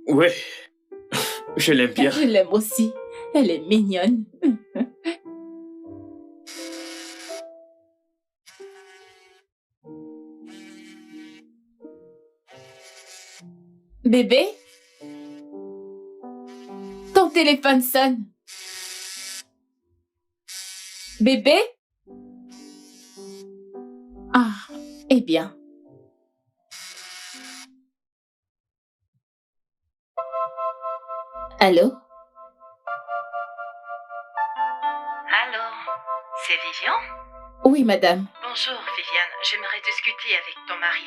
Ouais. Je l'aime bien.
Je l'aime aussi. Elle est mignonne. Bébé? Ton téléphone sonne. Bébé? Ah, eh bien. Allô?
Allô, c'est Vivian?
Oui, madame.
Bonjour, Viviane. J'aimerais discuter avec ton mari.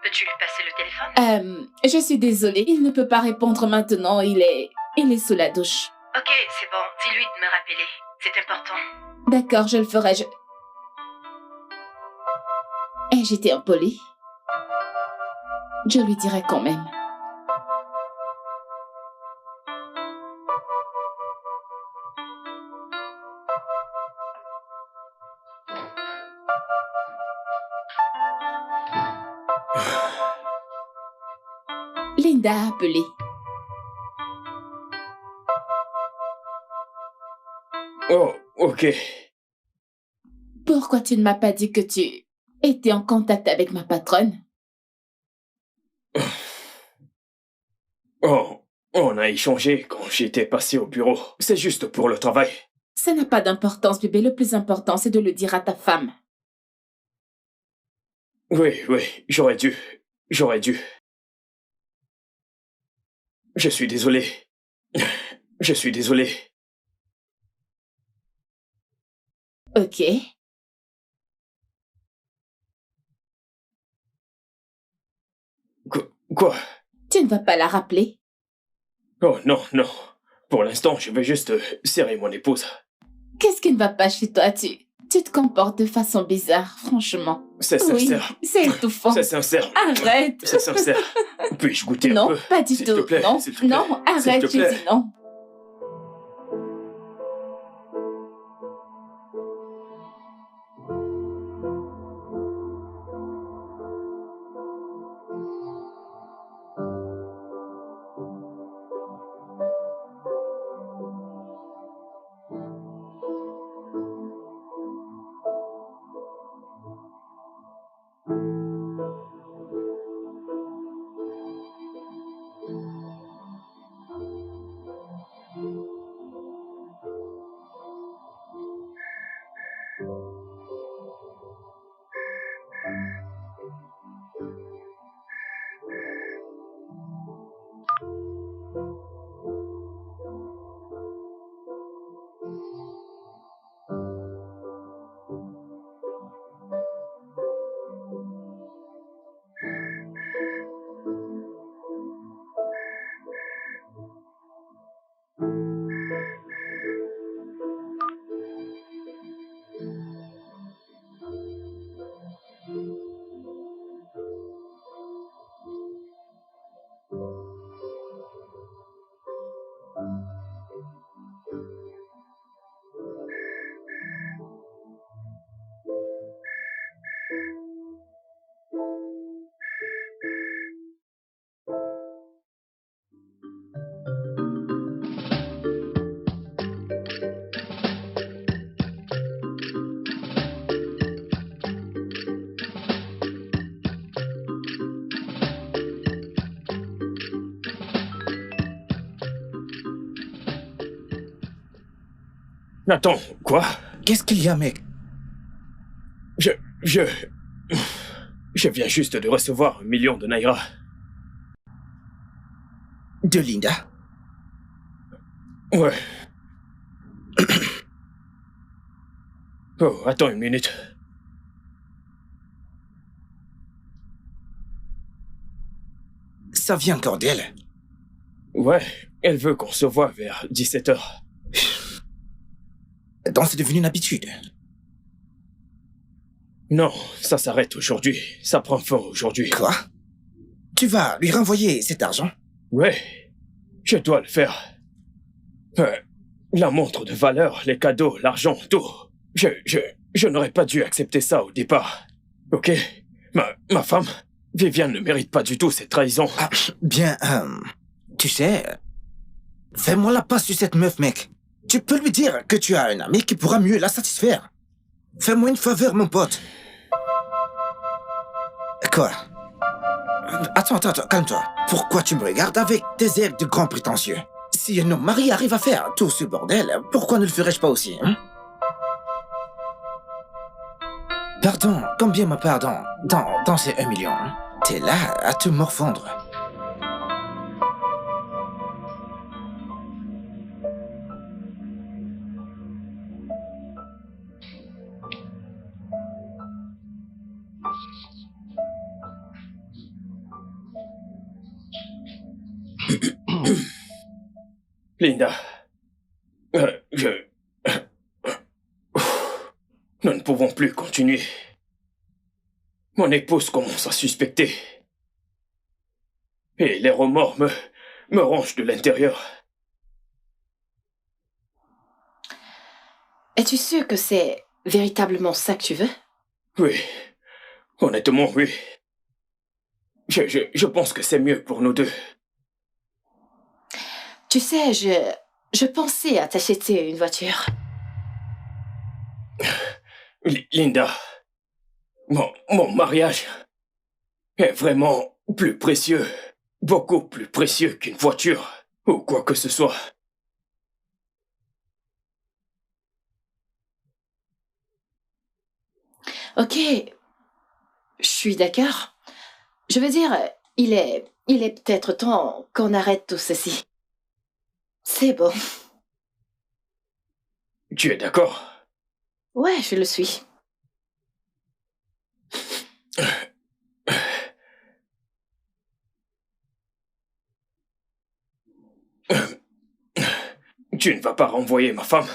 Peux-tu lui passer le téléphone?
Je suis désolée. Il ne peut pas répondre maintenant. Il est sous la douche.
Ok, c'est bon. Dis-lui de me rappeler. C'est important.
D'accord, je le ferai. J'étais impolie. Je lui dirai quand même. Linda a appelé.
Oh, ok.
Pourquoi tu ne m'as pas dit que tu étais en contact avec ma patronne?
Oh, on a échangé quand j'étais passé au bureau. C'est juste pour le travail.
Ça n'a pas d'importance, bébé. Le plus important, c'est de le dire à ta femme.
Oui, j'aurais dû. J'aurais dû. Je suis désolé. Je suis désolé.
Ok.
Quoi?
Tu ne vas pas la rappeler?
Oh non, non. Pour l'instant, je vais juste serrer mon épouse.
Qu'est-ce qui ne va pas chez toi? Tu te comportes de façon bizarre, franchement.
C'est
Oui,
sincère.
c'est étouffant.
C'est sincère.
Arrête.
C'est sincère. Puis-je goûter un
Non,
peu?
pas du
S'il
tout.
te plaît,
Non,
s'il te plaît.
non,
S'il
arrête,
te
je
plaît.
dis non.
Attends, quoi?
Qu'est-ce qu'il y a, mec?
Je viens juste de recevoir 1 million de Naira.
De Linda?
Ouais. Oh, attends une minute.
Ça vient encore d'elle.
Ouais, elle veut qu'on se voit vers 17h.
Donc c'est devenu une habitude.
Non, ça s'arrête aujourd'hui. Ça prend fin aujourd'hui.
Quoi? Tu vas lui renvoyer cet argent?
Ouais, je dois le faire. La montre de valeur, les cadeaux, l'argent, tout. Je n'aurais pas dû accepter ça au départ. Ok? Ma femme, Viviane ne mérite pas du tout cette trahison.
Ah, bien, tu sais, fais-moi la passe sur cette meuf, mec. Tu peux lui dire que tu as un ami qui pourra mieux la satisfaire. Fais-moi une faveur, mon pote. Quoi? Attends, calme-toi. Pourquoi tu me regardes avec des airs de grand prétentieux? Si un homme marié arrive à faire tout ce bordel, pourquoi ne le ferais-je pas aussi, hein? Pardon, combien ma pardon dans ces 1 million, hein? T'es là à te morfondre.
Linda, nous ne pouvons plus continuer. Mon épouse commence à suspecter. Et les remords me rongent de l'intérieur.
Es-tu sûr que c'est véritablement ça que tu veux?
Oui, honnêtement, oui. Je pense que c'est mieux pour nous deux.
Tu sais, je pensais à t'acheter une voiture.
Linda, mon mariage est vraiment plus précieux, beaucoup plus précieux qu'une voiture ou quoi que ce soit.
Ok, je suis d'accord. Je veux dire, il est peut-être temps qu'on arrête tout ceci. C'est bon.
Tu es d'accord?
Ouais, je le suis.
Tu ne vas pas renvoyer ma femme?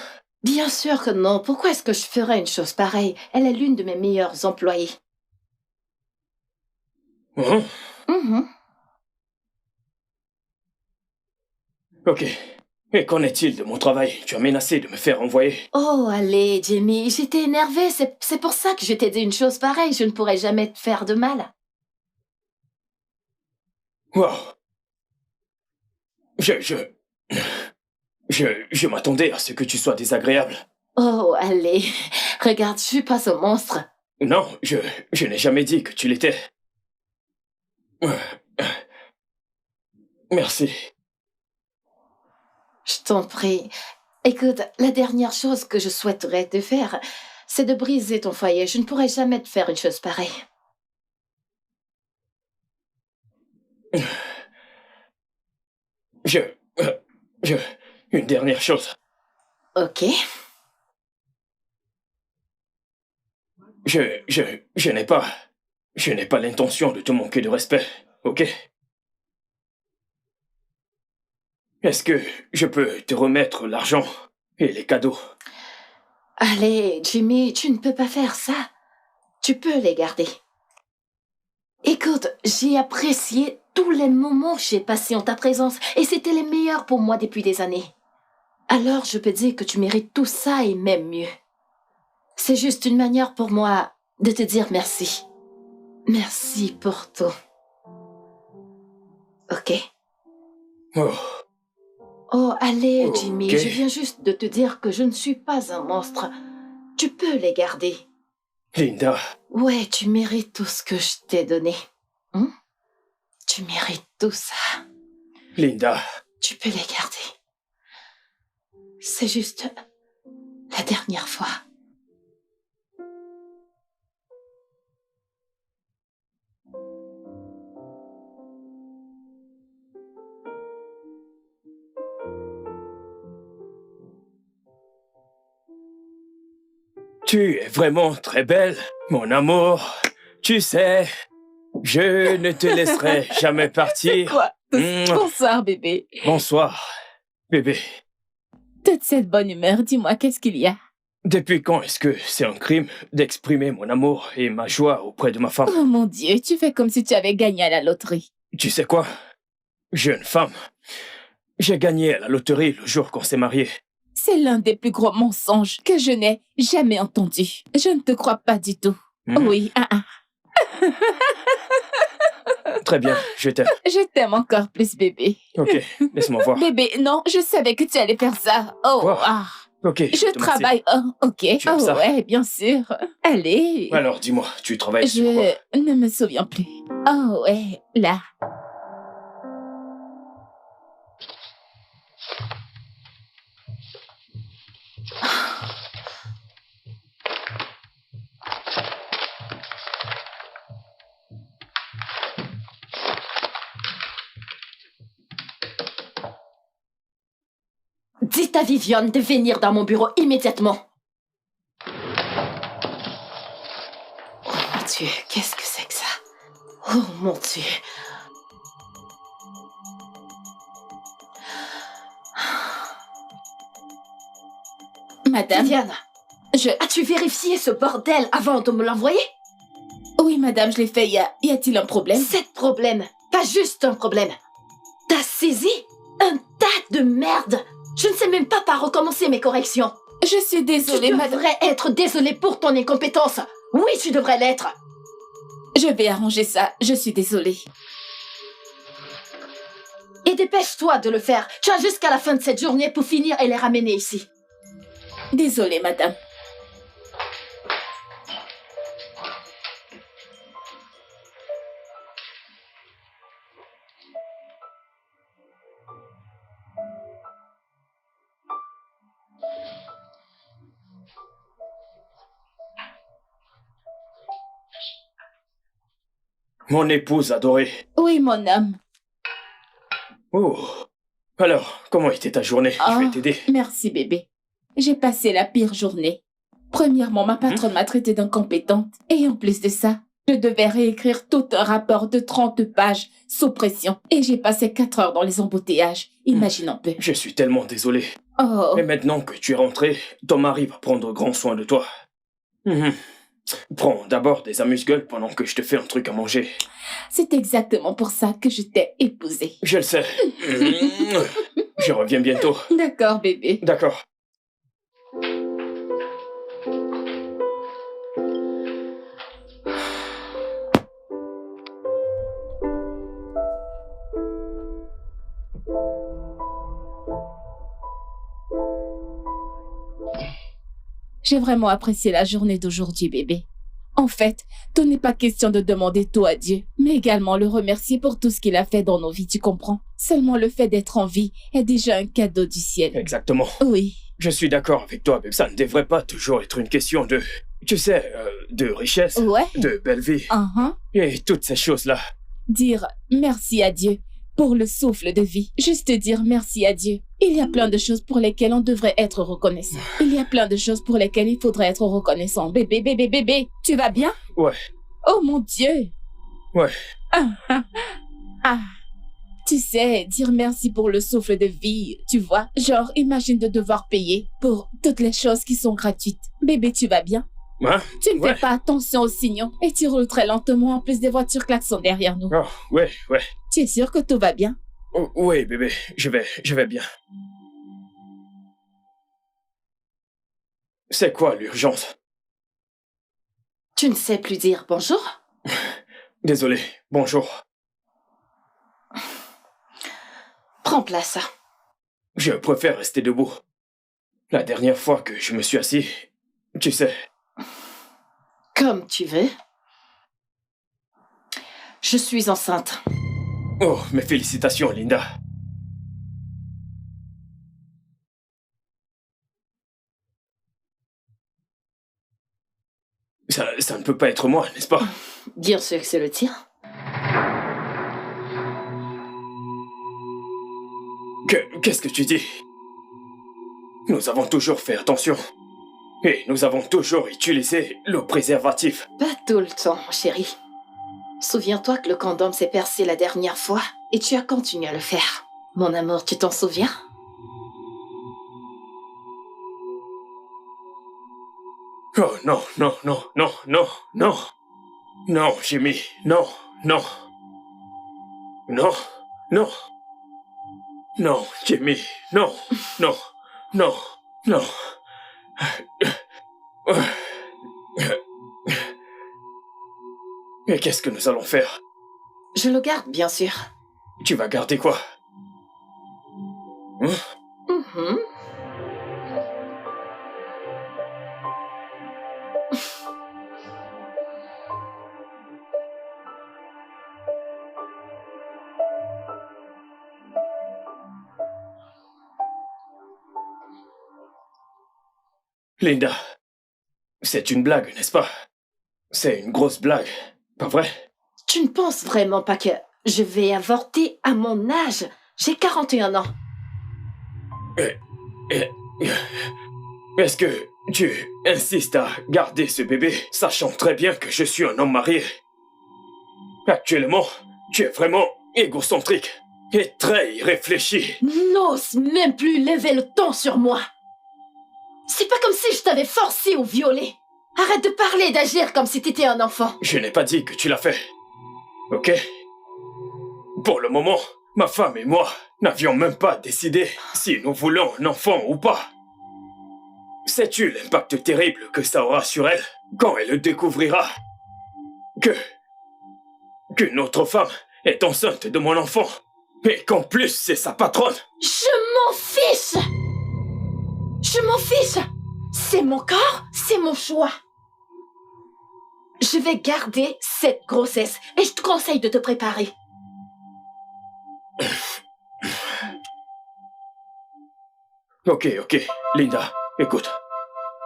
Bien sûr que non. Pourquoi est-ce que je ferais une chose pareille? Elle est l'une de mes meilleures employées.
Hein?
Mhm.
Ok. Et qu'en est-il de mon travail? Tu as menacé de me faire renvoyer.
Oh, allez, Jamie, j'étais énervée. C'est pour ça que je t'ai dit une chose pareille. Je ne pourrais jamais te faire de mal.
Wow. Je m'attendais à ce que tu sois désagréable.
Oh, allez. Regarde, je suis pas ce monstre.
Non, je n'ai jamais dit que tu l'étais. Merci.
Je t'en prie. Écoute, la dernière chose que je souhaiterais te faire, c'est de briser ton foyer. Je ne pourrais jamais te faire une chose pareille.
Une dernière chose.
Ok.
Je n'ai pas l'intention de te manquer de respect, ok? Est-ce que je peux te remettre l'argent et les cadeaux?
Allez, Jimmy, tu ne peux pas faire ça. Tu peux les garder. Écoute, j'ai apprécié tous les moments que j'ai passés en ta présence et c'était les meilleurs pour moi depuis des années. Alors je peux dire que tu mérites tout ça et même mieux. C'est juste une manière pour moi de te dire merci. Merci pour tout. Ok?
Oh,
Oh, allez,
Ok.
Jimmy, je viens juste de te dire que je ne suis pas un monstre. Tu peux les garder.
Linda,
Ouais, tu mérites tout ce que je t'ai donné. Hein? Tu mérites tout ça.
Linda.
Tu peux les garder. C'est juste la dernière fois.
Tu es vraiment très belle, mon amour. Tu sais, je ne te laisserai jamais partir.
Quoi?
Mouah.
Bonsoir, bébé.
Bonsoir, bébé.
Toute cette bonne humeur, dis-moi, qu'est-ce qu'il y a?
Depuis quand est-ce que c'est un crime d'exprimer mon amour et ma joie auprès de ma femme?
Oh mon Dieu, tu fais comme si tu avais gagné à la loterie.
Tu sais quoi? Jeune femme, j'ai gagné à la loterie le jour qu'on s'est mariés.
C'est l'un des plus gros mensonges que je n'ai jamais entendu. Je ne te crois pas du tout. Oui,
Très bien, je t'aime.
Je t'aime encore plus, bébé.
Ok, laisse-moi voir.
Bébé, non, je savais que tu allais faire ça. Oh,
Quoi?
ah.
Ok,
Je
te remercie.
travaille. Oh, ok.
Tu aimes
Oh,
ça?
ouais, bien sûr. Allez.
Alors, dis-moi, tu travailles sur quoi?
Je ne me souviens plus. Oh, ouais, là.
Dites à Viviane de venir dans mon bureau immédiatement. Oh mon Dieu, qu'est-ce que c'est que ça? Oh mon Dieu.
Madame,
Viviane,
je...
as-tu vérifié ce bordel avant de me l'envoyer?
Oui, madame, je l'ai fait. Y a-t-il un problème?
C'est problème, pas juste un problème. T'as saisi un tas de merde. Je ne sais même pas par recommencer mes corrections.
Je suis désolée,
Tu
madame.
devrais être désolée pour ton incompétence. Oui, tu devrais l'être.
Je vais arranger ça. Je suis désolée.
Et dépêche-toi de le faire. Tu as jusqu'à la fin de cette journée pour finir et les ramener ici.
Désolée, madame.
Mon épouse adorée.
Oui, mon homme.
Oh. Alors, comment était ta journée? Je vais t'aider.
Merci, bébé. J'ai passé la pire journée. Premièrement, ma patronne m'a traitée d'incompétente. Et en plus de ça, je devais réécrire tout un rapport de 30 pages sous pression. Et j'ai passé 4 heures dans les embouteillages. Imagine un peu.
Je suis tellement désolé.
Oh,
Et maintenant que tu es rentré, ton mari va prendre grand soin de toi. Prends d'abord des amuse-gueules pendant que je te fais un truc à manger.
c'est exactement pour ça que je t'ai épousée.
Je le sais. Je reviens bientôt.
D'accord, bébé.
D'accord.
J'ai vraiment apprécié la journée d'aujourd'hui, bébé. En fait, tout n'est pas question de demander tout à Dieu, mais également le remercier pour tout ce qu'il a fait dans nos vies, tu comprends? Seulement le fait d'être en vie est déjà un cadeau du ciel.
Exactement.
Oui.
Je suis d'accord avec toi, mais ça ne devrait pas toujours être une question de... Tu sais, de richesse,
Ouais.
de belle vie,
Uh-huh.
et toutes ces choses-là.
Dire merci à Dieu pour le souffle de vie. Juste dire merci à Dieu. Il y a plein de choses pour lesquelles on devrait être reconnaissant. Il y a plein de choses pour lesquelles il faudrait être reconnaissant. Bébé, bébé, bébé, tu vas bien?
Ouais.
Oh mon Dieu.
Ouais.
Ah. Tu sais, dire merci pour le souffle de vie, tu vois? Genre, imagine de devoir payer pour toutes les choses qui sont gratuites. Bébé, tu vas bien?
Hein?
Tu ne
Ouais.
fais pas attention aux signaux et tu roules très lentement en plus des voitures klaxons derrière nous.
Oh, ouais.
Tu es sûr que tout va bien?
Oh, oui, bébé, je vais bien. C'est quoi l'urgence?
Tu ne sais plus dire bonjour?
Désolé, bonjour.
Prends place.
Je préfère rester debout. La dernière fois que je me suis assis, tu sais...
Comme tu veux. Je suis enceinte.
Oh, mes félicitations, Linda. Ça ne peut pas être moi, n'est-ce pas?
Bien sûr que c'est le tien.
Qu'est-ce que tu dis? Nous avons toujours fait attention. Et nous avons toujours utilisé le préservatif.
Pas tout le temps, chérie. Souviens-toi que le condom s'est percé la dernière fois et tu as continué à le faire. Mon amour, tu t'en souviens?
Oh non, non, non, non, non, non. Non, Jimmy, non, non. Non, non. Non, Jimmy, non, non, non, non. Mais qu'est-ce que nous allons faire?
Je le garde, bien sûr.
Tu vas garder quoi?
Mhm.
Linda, c'est une blague, n'est-ce pas? C'est une grosse blague, pas vrai?
Tu ne penses vraiment pas que je vais avorter à mon âge? J'ai 41 ans.
Est-ce que tu insistes à garder ce bébé, sachant très bien que je suis un homme marié? Actuellement, tu es vraiment égocentrique et très irréfléchi.
N'ose même plus lever le ton sur moi. C'est pas comme si je t'avais forcé ou violé. Arrête de parler et d'agir comme si t'étais un enfant.
Je n'ai pas dit que tu l'as fait. Ok? Pour le moment, ma femme et moi n'avions même pas décidé si nous voulons un enfant ou pas. Sais-tu l'impact terrible que ça aura sur elle quand elle le découvrira? Qu'une autre femme est enceinte de mon enfant et qu'en plus c'est sa patronne.
Je m'en fiche! Je m'en fiche! C'est mon corps, c'est mon choix. Je vais garder cette grossesse et je te conseille de te préparer.
Ok, Linda, écoute.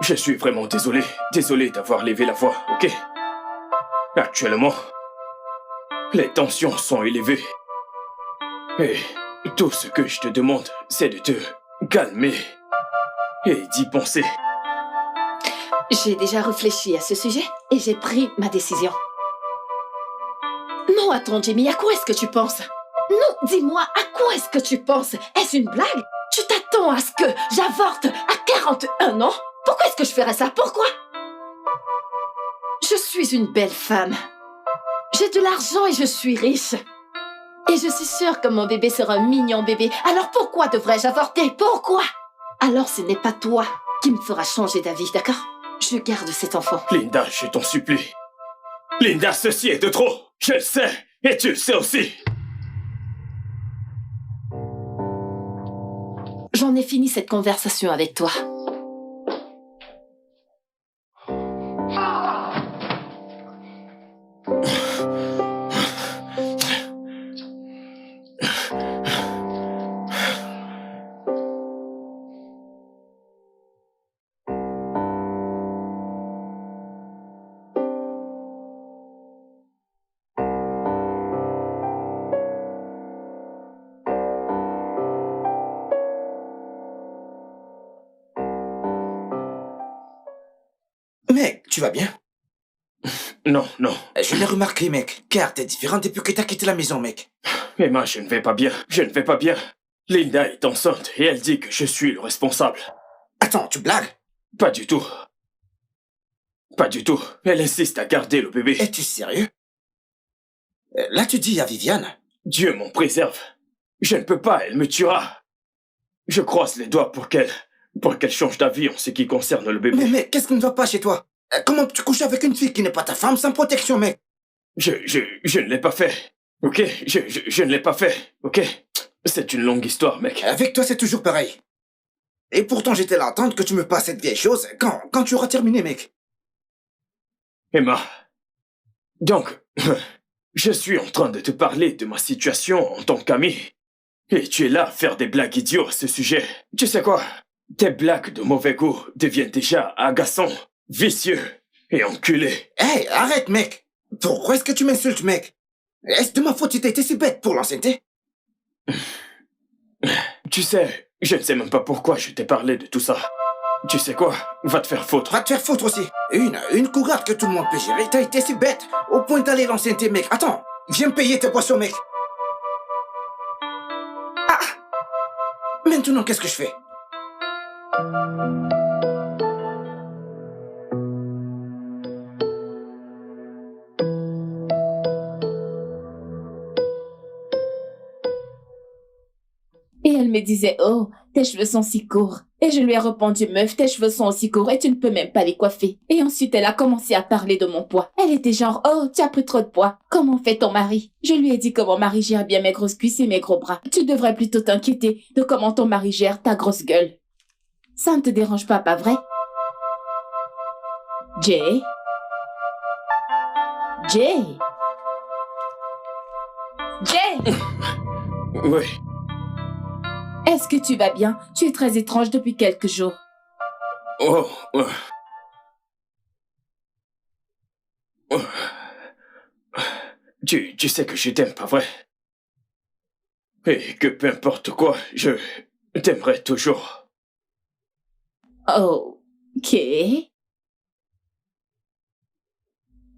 Je suis vraiment désolé d'avoir levé la voix, ok? Actuellement, les tensions sont élevées. Et tout ce que je te demande, c'est de te calmer et d'y penser.
J'ai déjà réfléchi à ce sujet et j'ai pris ma décision. Non, attends, Jimmy, à quoi est-ce que tu penses? Non, dis-moi, à quoi est-ce que tu penses? Est-ce une blague? Tu t'attends à ce que j'avorte à 41 ans? Pourquoi est-ce que je ferais ça? Pourquoi? Je suis une belle femme. J'ai de l'argent et je suis riche. Et je suis sûre que mon bébé sera un mignon bébé. Alors pourquoi devrais-je avorter? Pourquoi? Alors ce n'est pas toi qui me fera changer d'avis, d'accord? Je garde cet enfant.
Linda, je t'en supplie. Linda, ceci est de trop. Je le sais, et tu le sais aussi.
J'en ai fini cette conversation avec toi.
Mec, tu vas bien?
Non.
Je l'ai remarqué, mec, car t'es différent depuis que t'as quitté la maison, mec.
Emma, je ne vais pas bien. Linda est enceinte et elle dit que je suis le responsable.
Attends, tu blagues?
Pas du tout. Elle insiste à garder le bébé.
Es-tu sérieux? Là, tu dis à Viviane?
Dieu m'en préserve. Je ne peux pas, elle me tuera. Je croise les doigts pour qu'elle change d'avis en ce qui concerne le bébé.
Mais qu'est-ce qui ne va pas chez toi? Comment tu couches avec une fille qui n'est pas ta femme sans protection, mec?
Je ne l'ai pas fait. Ok? Je ne l'ai pas fait. Ok? C'est une longue histoire, mec.
Avec toi, c'est toujours pareil. Et pourtant, j'étais là à attendre que tu me passes cette vieille chose quand tu auras terminé, mec.
Emma. Donc, je suis en train de te parler de ma situation en tant qu'ami. Et tu es là à faire des blagues idiotes à ce sujet. Tu sais quoi? Tes blagues de mauvais goût deviennent déjà agaçants, vicieux Et enculé.
Hey, arrête, mec. Pourquoi est-ce que tu m'insultes, mec? Est-ce de ma faute si t'as été si bête pour l'ancienneté?
Tu sais, je ne sais même pas pourquoi je t'ai parlé de tout ça. Tu sais quoi? Va te faire foutre.
Va te faire foutre aussi. Une cougarde que tout le monde peut gérer. T'as été si bête au point d'aller l'ancienneté, mec. Attends, viens me payer tes boissons, mec. Ah! Maintenant, qu'est-ce que je fais?
Et elle me disait, oh, tes cheveux sont si courts. Et je lui ai répondu, meuf, tes cheveux sont aussi courts et tu ne peux même pas les coiffer. Et ensuite, elle a commencé à parler de mon poids. Elle était genre, oh, tu as pris trop de poids. Comment fait ton mari? Je lui ai dit que mon mari gère bien mes grosses cuisses et mes gros bras. Tu devrais plutôt t'inquiéter de comment ton mari gère ta grosse gueule. Ça ne te dérange pas vrai? Jay? Jay? Jay?
Oui.
Est-ce que tu vas bien? Tu es très étrange depuis quelques jours.
Oh. Tu sais que je t'aime, pas vrai? Et que peu importe quoi, je t'aimerai toujours.
Oh, ok.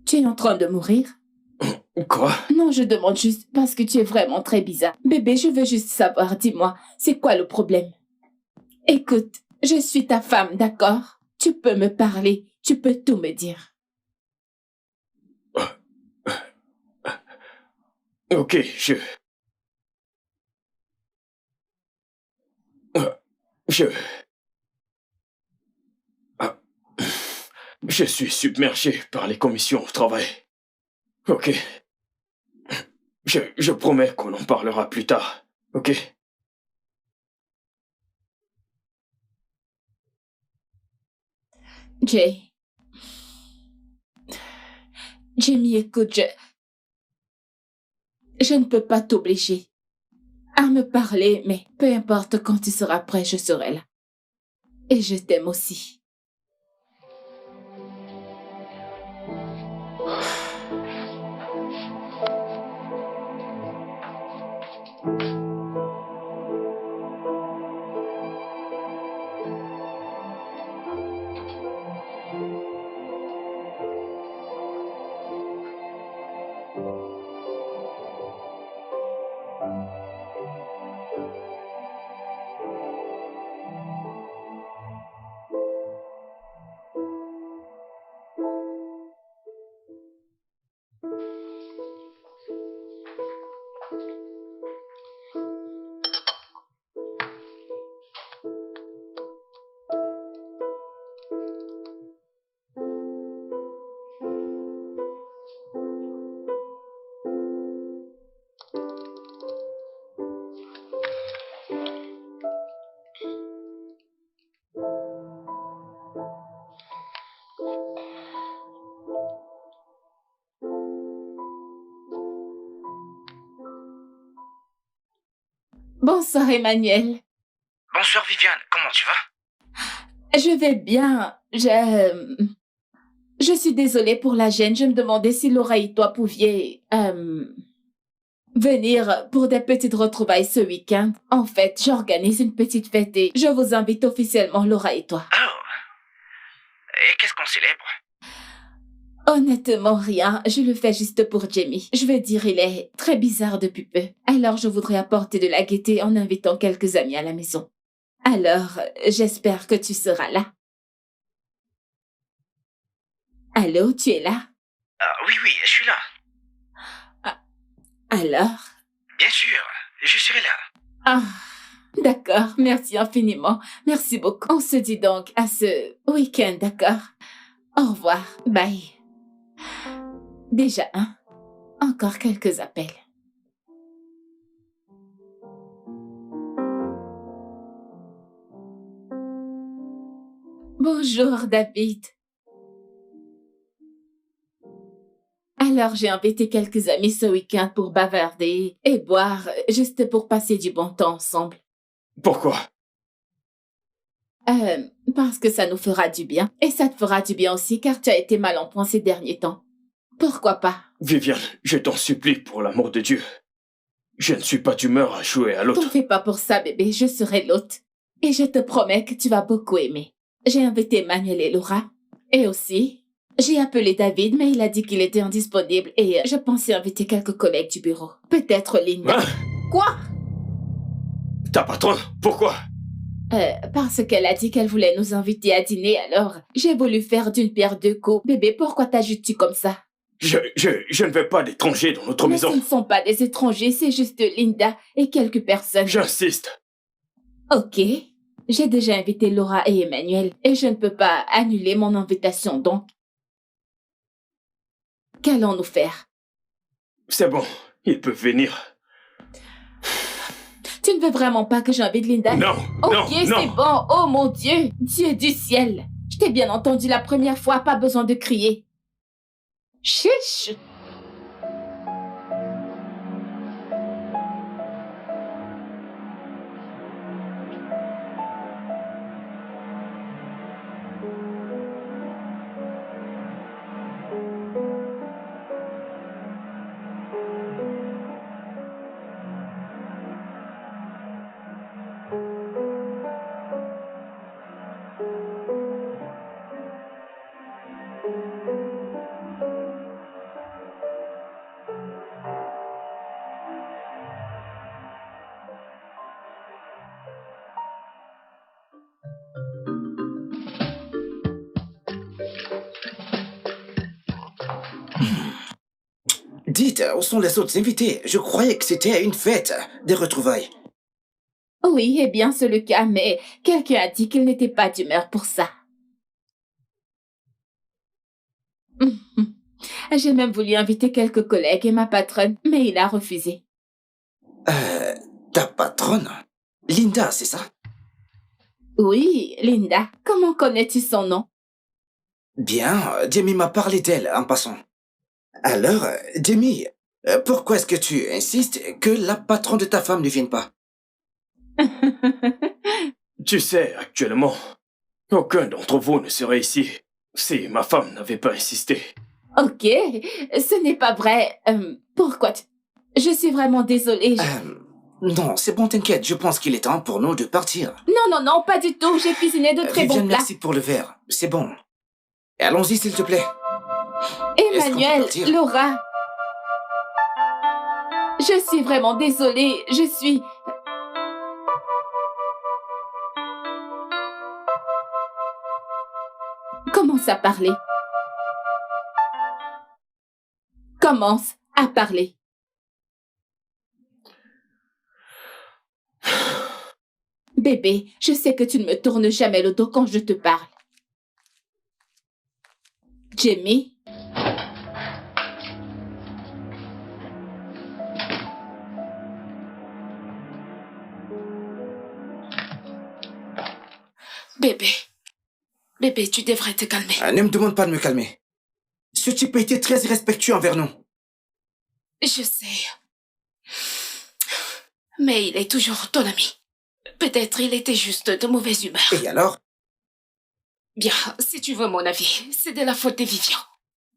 Tu es en train de mourir?
Quoi?
Non, je demande juste parce que tu es vraiment très bizarre. Bébé, je veux juste savoir, dis-moi, c'est quoi le problème? Écoute, je suis ta femme, d'accord? Tu peux me parler, tu peux tout me dire.
Ok, je suis submergé par les commissions au travail. Ok. Je promets qu'on en parlera plus tard, ok?
Jamie, écoute, je ne peux pas t'obliger à me parler, mais peu importe quand tu seras prêt, je serai là. Et je t'aime aussi. Bonsoir, Emmanuel.
Bonsoir, Viviane. Comment tu vas?
Je vais bien. Je suis désolée pour la gêne. Je me demandais si Laura et toi pouviez venir pour des petites retrouvailles ce week-end. En fait, j'organise une petite fête et je vous invite officiellement, Laura et toi.
Oh. Et qu'est-ce qu'on célèbre?
Honnêtement, rien. Je le fais juste pour Jamie. Je veux dire, il est très bizarre depuis peu. Alors, je voudrais apporter de la gaieté en invitant quelques amis à la maison. Alors, j'espère que tu seras là. Allô, tu es là?
Oui, je suis là.
Alors?
Bien sûr, je serai là.
Ah, d'accord. Merci infiniment. Merci beaucoup. On se dit donc à ce week-end, d'accord? Au revoir. Bye. Déjà, encore quelques appels. Bonjour, David. Alors, j'ai invité quelques amis ce week-end pour bavarder et boire, juste pour passer du bon temps ensemble.
Pourquoi?
Parce que ça nous fera du bien. Et ça te fera du bien aussi car tu as été mal en point ces derniers temps. Pourquoi pas?
Viviane, je t'en supplie pour l'amour de Dieu. Je ne suis pas d'humeur à jouer à
T'en
l'autre.
fais pas pour ça, bébé. Je serai l'hôte. Et je te promets que tu vas beaucoup aimer. J'ai invité Manuel et Laura. Et aussi, j'ai appelé David, mais il a dit qu'il était indisponible et je pensais inviter quelques collègues du bureau. Peut-être Linda.
Hein?
Quoi?
Ta patronne? Pourquoi?
Parce qu'elle a dit qu'elle voulait nous inviter à dîner, alors j'ai voulu faire d'une pierre deux coups. Bébé, pourquoi t'ajoutes-tu comme ça?
Je ne veux pas d'étrangers dans notre
Mais ce
maison.
ne sont pas des étrangers, c'est juste Linda et quelques personnes.
J'insiste.
Ok. J'ai déjà invité Laura et Emmanuel et je ne peux pas annuler mon invitation, donc. Qu'allons-nous faire?
C'est bon, ils peuvent venir.
Tu ne veux vraiment pas que j'invite Linda?
Non,
Ok,
non,
c'est
non.
bon. Oh mon Dieu, Dieu du ciel. Je t'ai bien entendu la première fois, pas besoin de crier. Chiche.
Dites, où sont les autres invités? Je croyais que c'était une fête, des retrouvailles.
Oui, eh bien, c'est le cas, mais quelqu'un a dit qu'il n'était pas d'humeur pour ça. J'ai même voulu inviter quelques collègues et ma patronne, mais il a refusé.
Ta patronne? Linda, c'est ça?
Oui, Linda, comment connais-tu son nom?
Bien, Jamie m'a parlé d'elle en passant. Alors, Jamie, pourquoi est-ce que tu insistes que la patronne de ta femme ne vienne pas?
Tu sais, actuellement, aucun d'entre vous ne serait ici si ma femme n'avait pas insisté.
Ok, ce n'est pas vrai. Pourquoi Je suis vraiment désolée.
Non, c'est bon, t'inquiète, je pense qu'il est temps pour nous de partir.
Non, pas du tout. J'ai cuisiné de très bons
Viviane,
plats.
merci pour le verre, c'est bon. Allons-y, s'il te plaît. Est-ce qu'on peut
Emmanuel,
partir?
Laura. Je suis vraiment désolée. Je suis... Commence à parler. Commence à parler. Bébé, je sais que tu ne me tournes jamais le dos quand je te parle. Jamie?
Bébé, tu devrais te calmer.
Ne me demande pas de me calmer. Ce type a été très irrespectueux envers nous.
Je sais. Mais il est toujours ton ami. Peut-être il était juste de mauvaise humeur.
Et alors?
Bien, si tu veux mon avis, c'est de la faute de Vivian.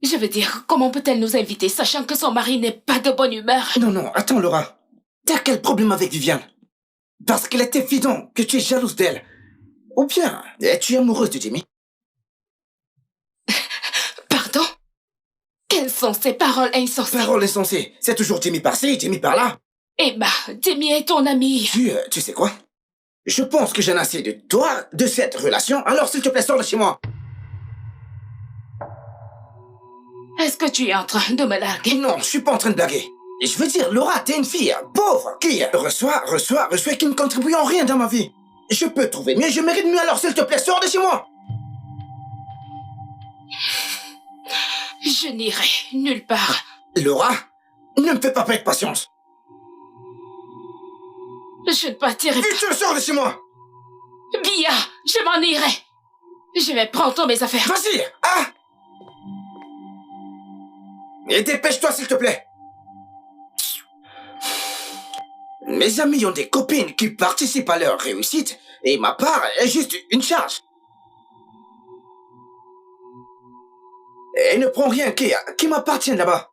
Je veux dire, comment peut-elle nous inviter sachant que son mari n'est pas de bonne humeur?
Non, attends, Laura. T'as quel problème avec Viviane? Parce qu'il est évident que tu es jalouse d'elle. Ou bien, es-tu amoureuse de Jamie?
Pardon? Quelles sont ces paroles insensées?
Parole insensée. C'est toujours Jamie par-ci, Jamie par-là.
Emma, Jamie est ton ami.
Tu sais quoi? Je pense que j'en ai assez de toi, de cette relation, alors s'il te plaît, sors de chez moi.
Est-ce que tu es en train de me larguer?
Non, je suis pas en train de blaguer. Je veux dire, Laura, t'es une fille pauvre qui reçoit et qui ne contribue en rien dans ma vie. Je peux trouver mieux, je mérite mieux, alors s'il te plaît, sors de chez moi.
Je n'irai nulle part.
Laura, ne me fais pas perdre patience.
Je ne partirai pas.
Vite, tu sors de chez moi.
Bia, je m'en irai. Je vais prendre tous mes affaires.
Vas-y, Et dépêche-toi, s'il te plaît. Mes amis ont des copines qui participent à leur réussite, et ma part est juste une charge. Et ne prends rien qui m'appartient là-bas.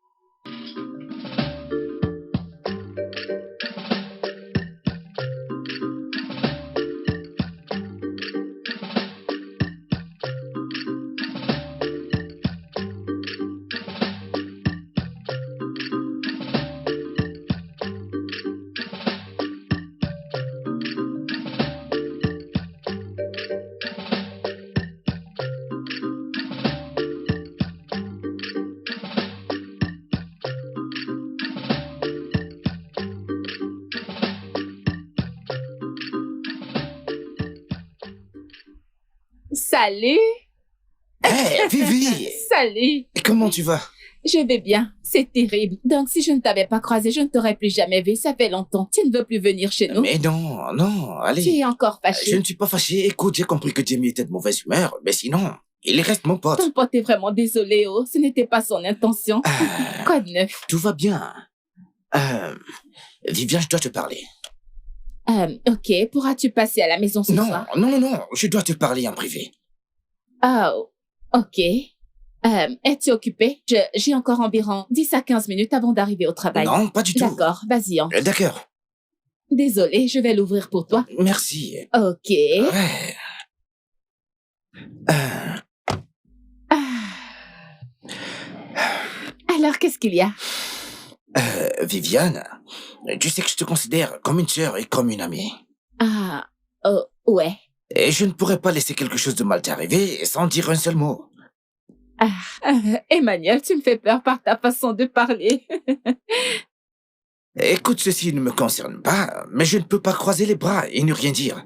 Salut!
Hé, Vivi!
Salut!
Comment tu vas?
Je vais bien. C'est terrible. Donc, si je ne t'avais pas croisé, je ne t'aurais plus jamais vu. Ça fait longtemps. Tu ne veux plus venir chez nous?
Mais non, non,
Tu
allez.
es encore fâché.
Je ne suis pas fâché. Écoute, j'ai compris que Jamie était de mauvaise humeur, mais sinon, il reste mon pote.
Ton pote est vraiment désolé, oh. Ce n'était pas son intention. Quoi de neuf?
Tout va bien. Viviane, je dois te parler.
Ok. Pourras-tu passer à la maison ce
Non,
soir?
non, non, non, je dois te parler en privé.
Oh, ok. Es-tu occupé? J'ai encore environ 10 à 15 minutes avant d'arriver au travail.
Non, pas du tout.
D'accord, vas-y, entre.
D'accord.
Désolée, je vais l'ouvrir pour toi.
Merci.
Ok.
Ouais.
Alors, qu'est-ce qu'il y a?
Viviane, tu sais que je te considère comme une sœur et comme une amie.
Ah, oh, ouais.
Et je ne pourrais pas laisser quelque chose de mal t'arriver sans dire un seul mot.
Emmanuel, tu me fais peur par ta façon de parler.
Écoute, ceci ne me concerne pas, mais je ne peux pas croiser les bras et ne rien dire.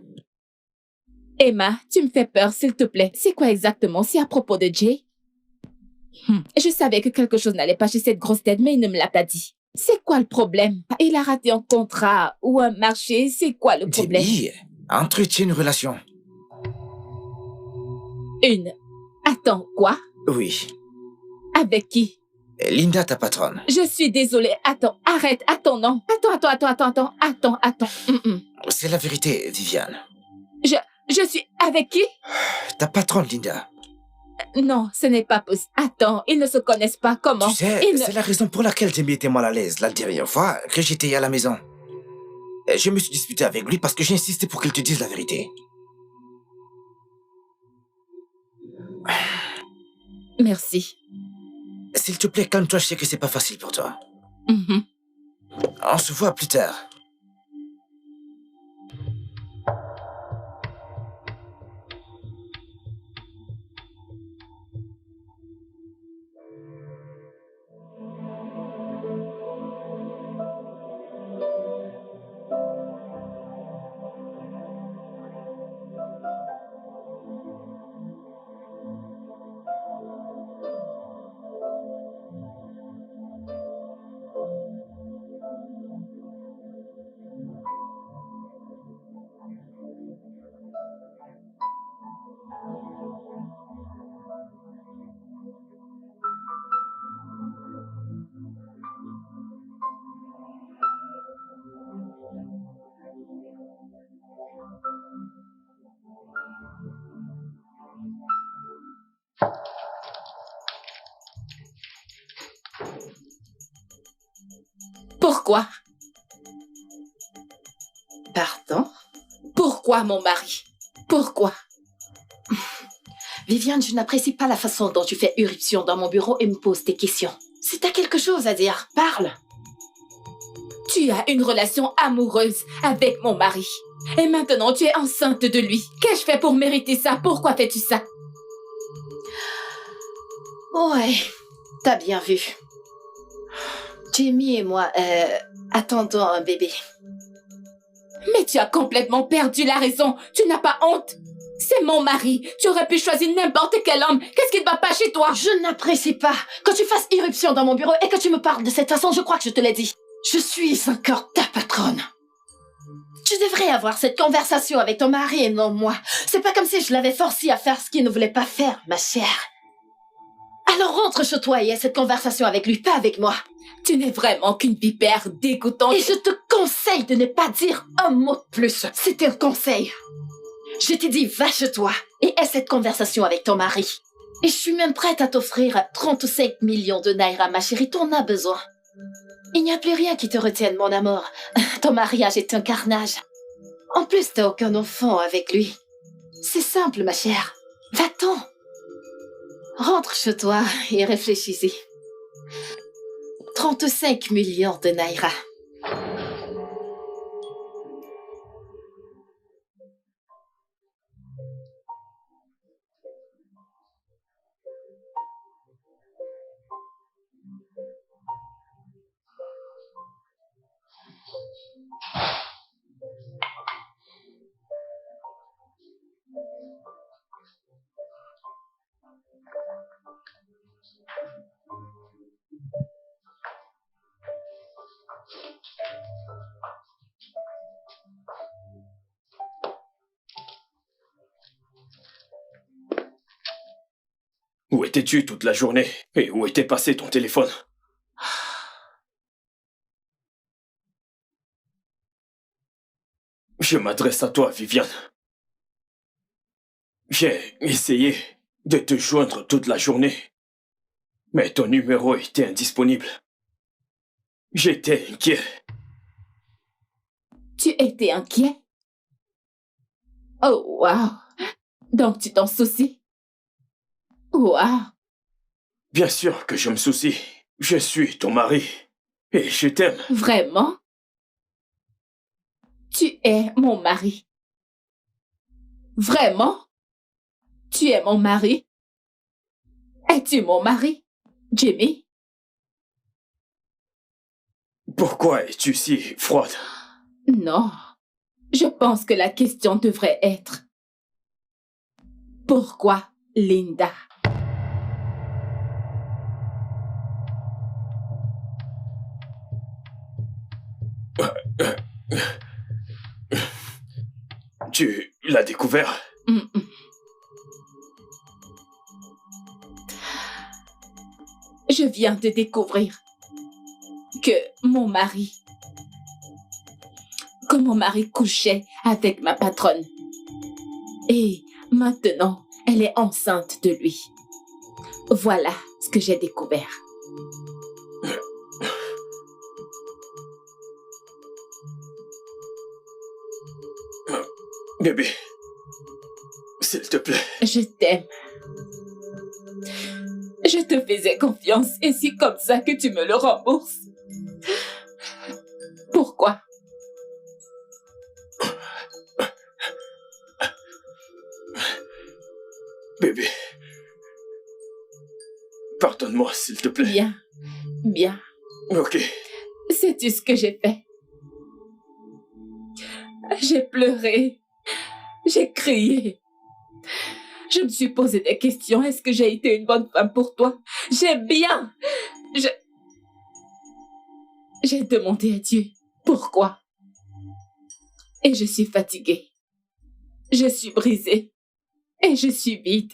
Emma, tu me fais peur, s'il te plaît. C'est quoi exactement? C'est à propos de Jay? Je savais que quelque chose n'allait pas chez cette grosse tête, mais il ne me l'a pas dit. C'est quoi le problème? Il a raté un contrat ou un marché, c'est quoi le problème?
Jamie, entretient une relation.
Une. Attends, quoi?
Oui.
Avec qui?
Linda, ta patronne.
Je suis désolée. Attends, arrête. Attends, non. Attends.
C'est la vérité, Viviane.
Je suis avec qui?
Ta patronne, Linda.
Non, ce n'est pas possible. Attends, ils ne se connaissent pas. Comment?
Tu sais, c'est la raison pour laquelle Jamie était mal à l'aise la dernière fois que j'étais à la maison. Je me suis disputé avec lui parce que j'ai insisté pour qu'il te dise la vérité.
Merci.
S'il te plaît, calme-toi, je sais que c'est pas facile pour toi.
Mhm.
On se voit plus tard.
Pourquoi?
Pardon?
Pourquoi, mon mari? Pourquoi?
Viviane, je n'apprécie pas la façon dont tu fais irruption dans mon bureau et me poses des questions. Si t'as quelque chose à dire, parle.
Tu as une relation amoureuse avec mon mari. Et maintenant, tu es enceinte de lui. Qu'ai-je fait pour mériter ça? Pourquoi fais-tu ça?
Ouais, t'as bien vu. Jamie et moi, attendons un bébé.
Mais tu as complètement perdu la raison. Tu n'as pas honte? C'est mon mari. Tu aurais pu choisir n'importe quel homme. Qu'est-ce qui ne va pas chez toi?
Je n'apprécie pas que tu fasses irruption dans mon bureau et que tu me parles de cette façon. Je crois que je te l'ai dit. Je suis encore ta patronne. Tu devrais avoir cette conversation avec ton mari et non moi. C'est pas comme si je l'avais forcé à faire ce qu'il ne voulait pas faire, ma chère. Alors rentre chez toi et aie cette conversation avec lui, pas avec moi.
Tu n'es vraiment qu'une vipère dégoûtante.
Et je te conseille de ne pas dire un mot de plus. C'est un conseil. Je t'ai dit, va chez toi et aie cette conversation avec ton mari. Et je suis même prête à t'offrir 35 millions de naira, ma chérie, t'en as besoin. Il n'y a plus rien qui te retienne, mon amour. Ton mariage est un carnage. En plus, t'as aucun enfant avec lui. C'est simple, ma chère. Va-t'en. Rentre chez toi et réfléchis-y. 35 millions de naira.
Où étais-tu toute la journée? Et où était passé ton téléphone? Je m'adresse à toi, Viviane. J'ai essayé de te joindre toute la journée, mais ton numéro était indisponible. J'étais inquiet.
Tu étais inquiet? Oh, wow. Donc tu t'en soucies? Wow.
Bien sûr que je me soucie. Je suis ton mari. Et je t'aime.
Vraiment? Tu es mon mari. Vraiment? Tu es mon mari? Es-tu mon mari, Jimmy?
Pourquoi es-tu si froide?
Non. Je pense que la question devrait être: pourquoi Linda?
Tu l'as découvert?
Mm, mm. Je viens de découvrir que mon mari couchait avec ma patronne. Et maintenant, elle est enceinte de lui. Voilà ce que j'ai découvert.
Bébé, s'il te plaît.
Je t'aime. Je te faisais confiance et c'est comme ça que tu me le rembourses. Pourquoi?
Bébé, pardonne-moi, s'il te plaît.
Bien, bien.
Ok.
Sais-tu ce que j'ai fait? J'ai pleuré. J'ai crié. Je me suis posé des questions. Est-ce que j'ai été une bonne femme pour toi? J'ai bien. J'ai demandé à Dieu pourquoi. Et je suis fatiguée. Je suis brisée. Et je suis vide.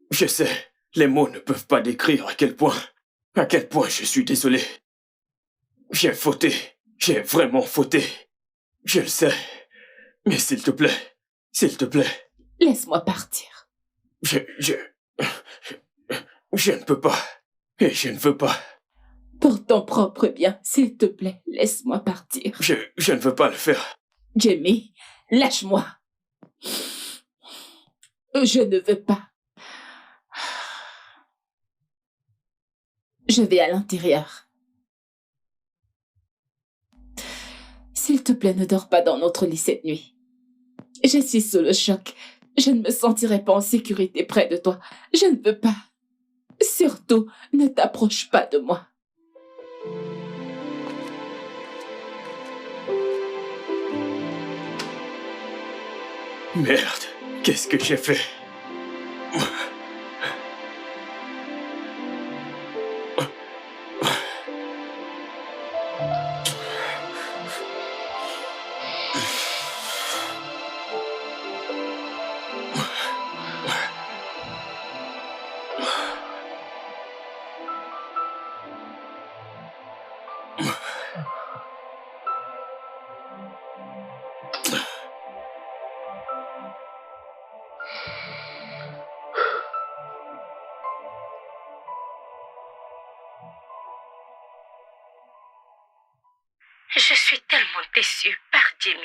Je sais, les mots ne peuvent pas décrire à quel point je suis désolé. J'ai fauté. J'ai vraiment fauté. Je le sais. Mais s'il te plaît,
Laisse-moi partir.
je ne peux pas. Et je ne veux pas.
Pour ton propre bien, s'il te plaît, laisse-moi partir.
Je ne veux pas le faire.
Jamie, lâche-moi. Je ne veux pas. Je vais à l'intérieur. S'il te plaît, ne dors pas dans notre lit cette nuit. Je suis sous le choc. Je ne me sentirai pas en sécurité près de toi. Je ne veux pas. Surtout, ne t'approche pas de moi.
Merde, qu'est-ce que j'ai fait?
vraiment déçue par Jamie.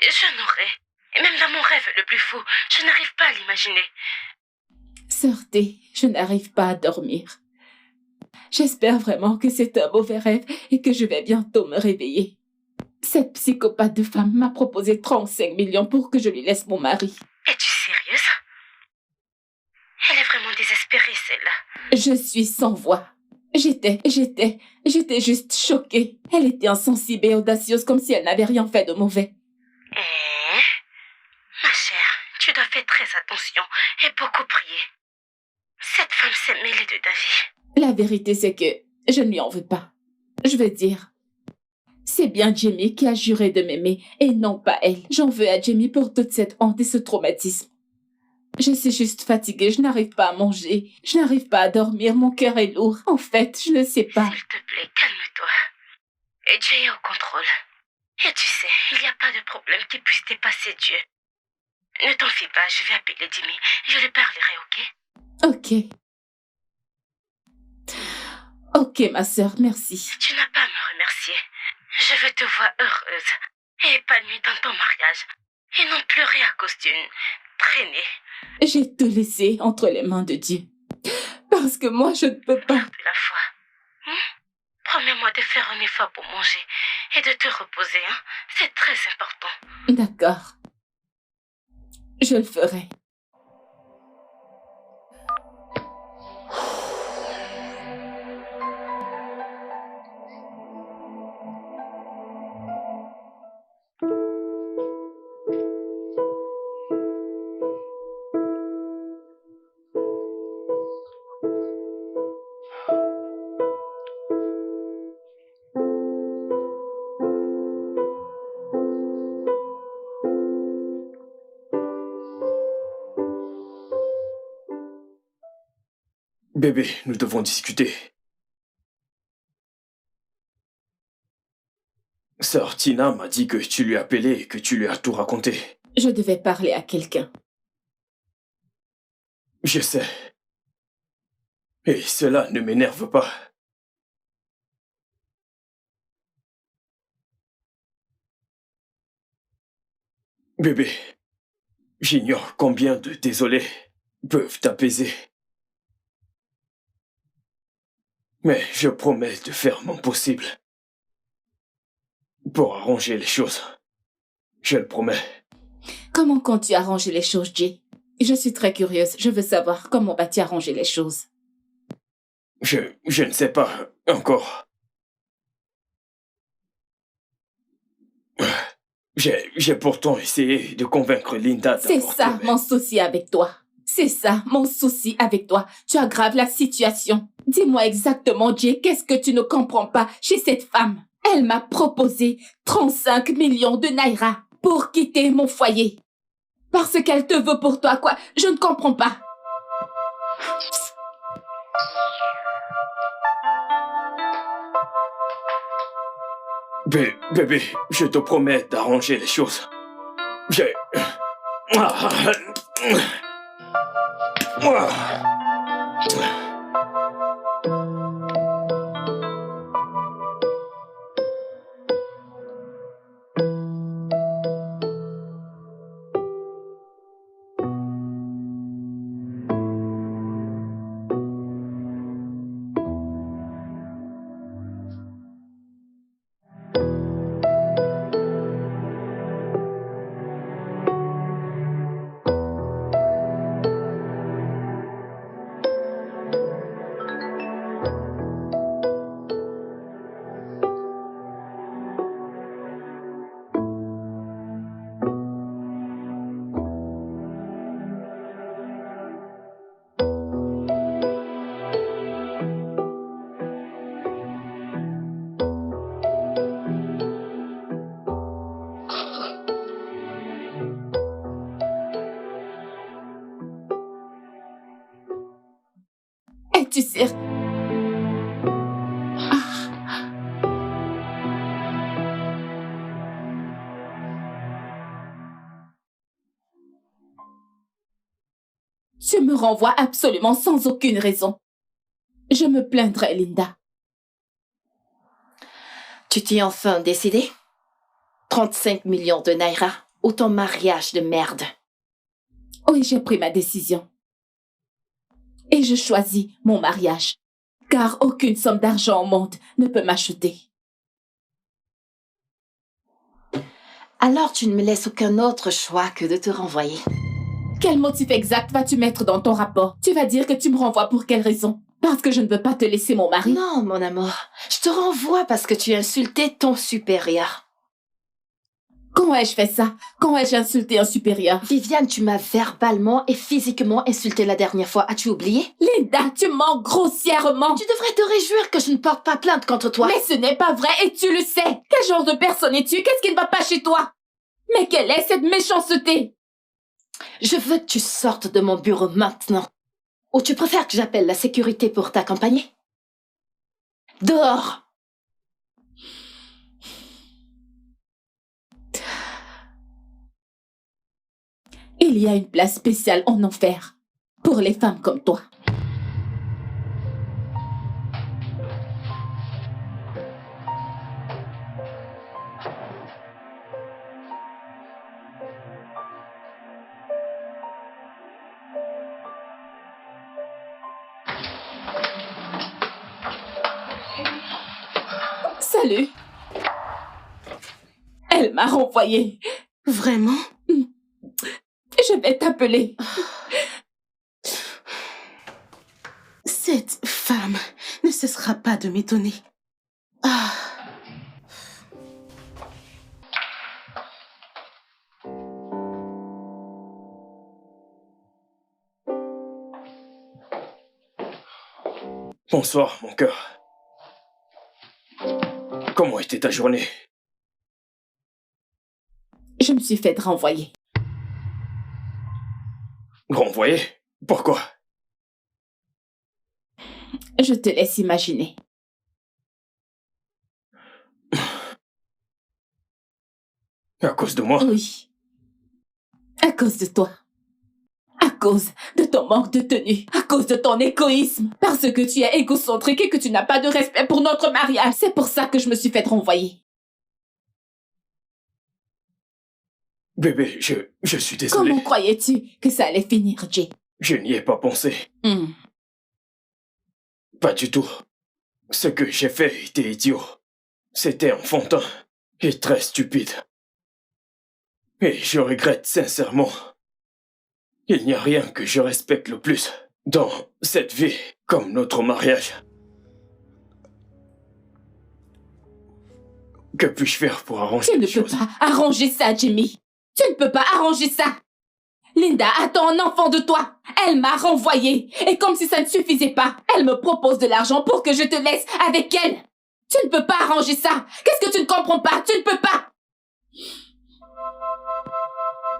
Je n'aurais... Et même dans mon rêve le plus fou, je n'arrive pas à l'imaginer.
Sœur T, je n'arrive pas à dormir. J'espère vraiment que c'est un mauvais rêve et que je vais bientôt me réveiller. Cette psychopathe de femme m'a proposé 35 millions pour que je lui laisse mon mari.
Es-tu sérieuse? Elle est vraiment désespérée, celle-là.
Je suis sans voix. J'étais juste choquée. Elle était insensible et audacieuse comme si elle n'avait rien fait de mauvais.
Ma chère, tu dois faire très attention et beaucoup prier. Cette femme s'est mêlée de ta vie.
La vérité, c'est que je ne lui en veux pas. Je veux dire, c'est bien Jamie qui a juré de m'aimer et non pas elle. J'en veux à Jamie pour toute cette honte et ce traumatisme. Je suis juste fatiguée, je n'arrive pas à manger, je n'arrive pas à dormir, mon cœur est lourd. En fait, je ne sais pas.
S'il te plaît, calme-toi. Et Dieu est au contrôle. Et tu sais, il n'y a pas de problème qui puisse dépasser Dieu. Ne t'en fie pas, je vais appeler Jimmy. Je lui parlerai, ok?
Ok, ma sœur, merci.
Tu n'as pas à me remercier. Je veux te voir heureuse et épanouie dans ton mariage. Et non pleurer à cause d'une traînée.
J'ai tout laissé entre les mains de Dieu. Parce que moi, je ne peux pas.
De la foi. Promets-moi de faire un effort pour manger et de te reposer, hein? C'est très important.
D'accord. Je le ferai.
Bébé, nous devons discuter. Sœur Tina m'a dit que tu lui as appelé et que tu lui as tout raconté.
Je devais parler à quelqu'un.
Je sais. Et cela ne m'énerve pas. Bébé, j'ignore combien de désolés peuvent t'apaiser. Mais je promets de faire mon possible pour arranger les choses. Je le promets.
Comment comptes-tu arranger les choses, Jay? Je suis très curieuse. Je veux savoir comment vas-tu arranger les choses.
Je ne sais pas encore. J'ai pourtant essayé de convaincre Linda
C'est
d'abord.
ça, mon souci avec toi. C'est ça, mon souci avec toi. Tu aggraves la situation. Dis-moi exactement, Jay, qu'est-ce que tu ne comprends pas chez cette femme? Elle m'a proposé 35 millions de naira pour quitter mon foyer. Parce qu'elle te veut pour toi, quoi? Je ne comprends pas.
Bébé, je te promets d'arranger les choses. J'ai...
Es-tu sérieux? Tu me renvoies absolument sans aucune raison. Je me plaindrai, Linda.
Tu t'es enfin décidé? 35 millions de naira ou ton mariage de merde.
Oui, j'ai pris ma décision. Et je choisis mon mariage. Car aucune somme d'argent au monde ne peut m'acheter.
Alors tu ne me laisses aucun autre choix que de te renvoyer.
Quel motif exact vas-tu mettre dans ton rapport? Tu vas dire que tu me renvoies pour quelle raison? Parce que je ne veux pas te laisser mon mari?
Non, mon amour. Je te renvoie parce que tu as insulté ton supérieur.
Quand ai-je fait ça? Quand ai-je insulté un supérieur?
Viviane, tu m'as verbalement et physiquement insulté la dernière fois. As-tu oublié?
Linda, tu mens grossièrement!
Tu devrais te réjouir que je ne porte pas plainte contre toi.
Mais ce n'est pas vrai et tu le sais! Quel genre de personne es-tu? Qu'est-ce qui ne va pas chez toi? Mais quelle est cette méchanceté?
Je veux que tu sortes de mon bureau maintenant. Ou tu préfères que j'appelle la sécurité pour t'accompagner? Dehors!
Il y a une place spéciale en enfer pour les femmes comme toi. Salut. Elle m'a renvoyée.
Vraiment?
Je vais t'appeler.
Cette femme ne cessera pas de m'étonner. Ah.
Bonsoir, mon cœur. Comment était ta journée?
Je me suis fait renvoyer.
Renvoyé? Pourquoi?
Je te laisse imaginer.
À cause de moi?
Oui. À cause de toi. À cause de ton manque de tenue. À cause de ton égoïsme. Parce que tu es égocentrique et que tu n'as pas de respect pour notre mariage. C'est pour ça que je me suis fait renvoyer.
Bébé, je suis désolé.
Comment croyais-tu que ça allait finir, Jay?
Je n'y ai pas pensé. Pas du tout. Ce que j'ai fait était idiot. C'était enfantin et très stupide. Et je regrette sincèrement. Il n'y a rien que je respecte le plus dans cette vie comme notre mariage. Que puis-je faire pour arranger
Tu ne
les
peux
choses?
pas arranger ça, Jimmy. Tu ne peux pas arranger ça. Linda attend un enfant de toi. Elle m'a renvoyée. Et comme si ça ne suffisait pas, elle me propose de l'argent pour que je te laisse avec elle. Tu ne peux pas arranger ça. Qu'est-ce que tu ne comprends pas? Tu ne peux pas.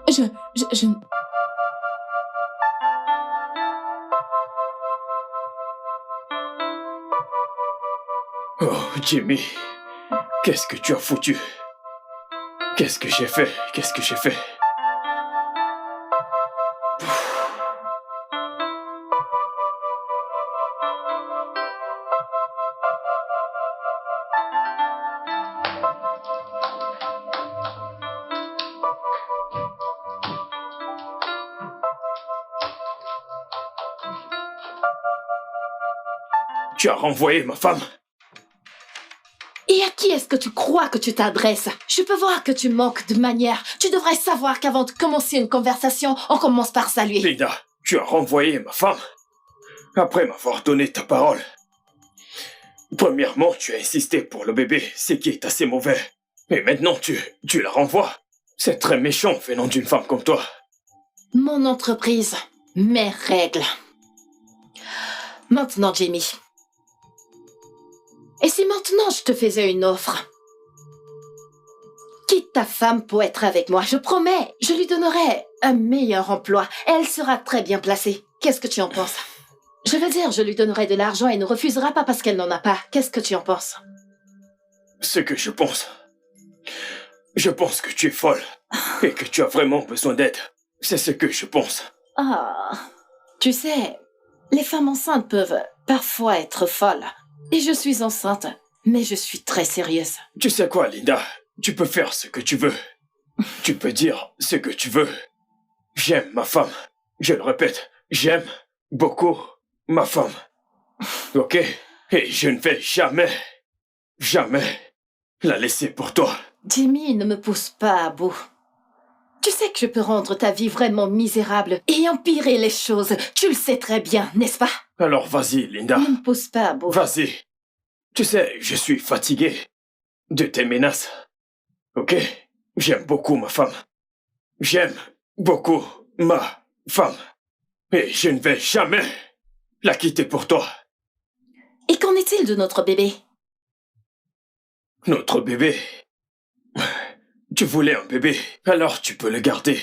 Je...
Oh, Jimmy, qu'est-ce que tu as foutu? Qu'est-ce que j'ai fait? Qu'est-ce que j'ai fait? Tu as renvoyé ma femme?
Et à qui est-ce que tu crois que tu t'adresses? Je peux voir que tu manques de manière. Tu devrais savoir qu'avant de commencer une conversation, on commence par saluer.
Linda, tu as renvoyé ma femme? Après m'avoir donné ta parole. Premièrement, tu as insisté pour le bébé, ce qui est assez mauvais. Et maintenant, tu la renvoies. C'est très méchant venant d'une femme comme toi.
Mon entreprise, mes règles. Maintenant, Jamie. Et si maintenant je te faisais une offre? Quitte ta femme pour être avec moi, je promets, je lui donnerai un meilleur emploi. Elle sera très bien placée. Qu'est-ce que tu en penses? Je veux dire, je lui donnerai de l'argent et ne refusera pas parce qu'elle n'en a pas. Qu'est-ce que tu en penses?
Ce que je pense que tu es folle et que tu as vraiment besoin d'aide. C'est ce que je pense.
Ah, tu sais, les femmes enceintes peuvent parfois être folles. Et je suis enceinte, mais je suis très sérieuse.
Tu sais quoi, Linda? tu peux faire ce que tu veux. Tu peux dire ce que tu veux. J'aime ma femme. Je le répète, j'aime beaucoup ma femme. Ok? Et je ne vais jamais la laisser pour toi.
Jimmy, ne me pousse pas à bout. Tu sais que je peux rendre ta vie vraiment misérable et empirer les choses. Tu le sais très bien, n'est-ce pas?
Alors vas-y, Linda.
Ne me pousse pas à bout.
Vas-y. Tu sais, je suis fatigué de tes menaces. Ok? J'aime beaucoup ma femme. J'aime beaucoup ma femme. Et je ne vais jamais la quitter pour toi.
Et qu'en est-il de notre bébé?
Notre bébé. Tu voulais un bébé, alors tu peux le garder.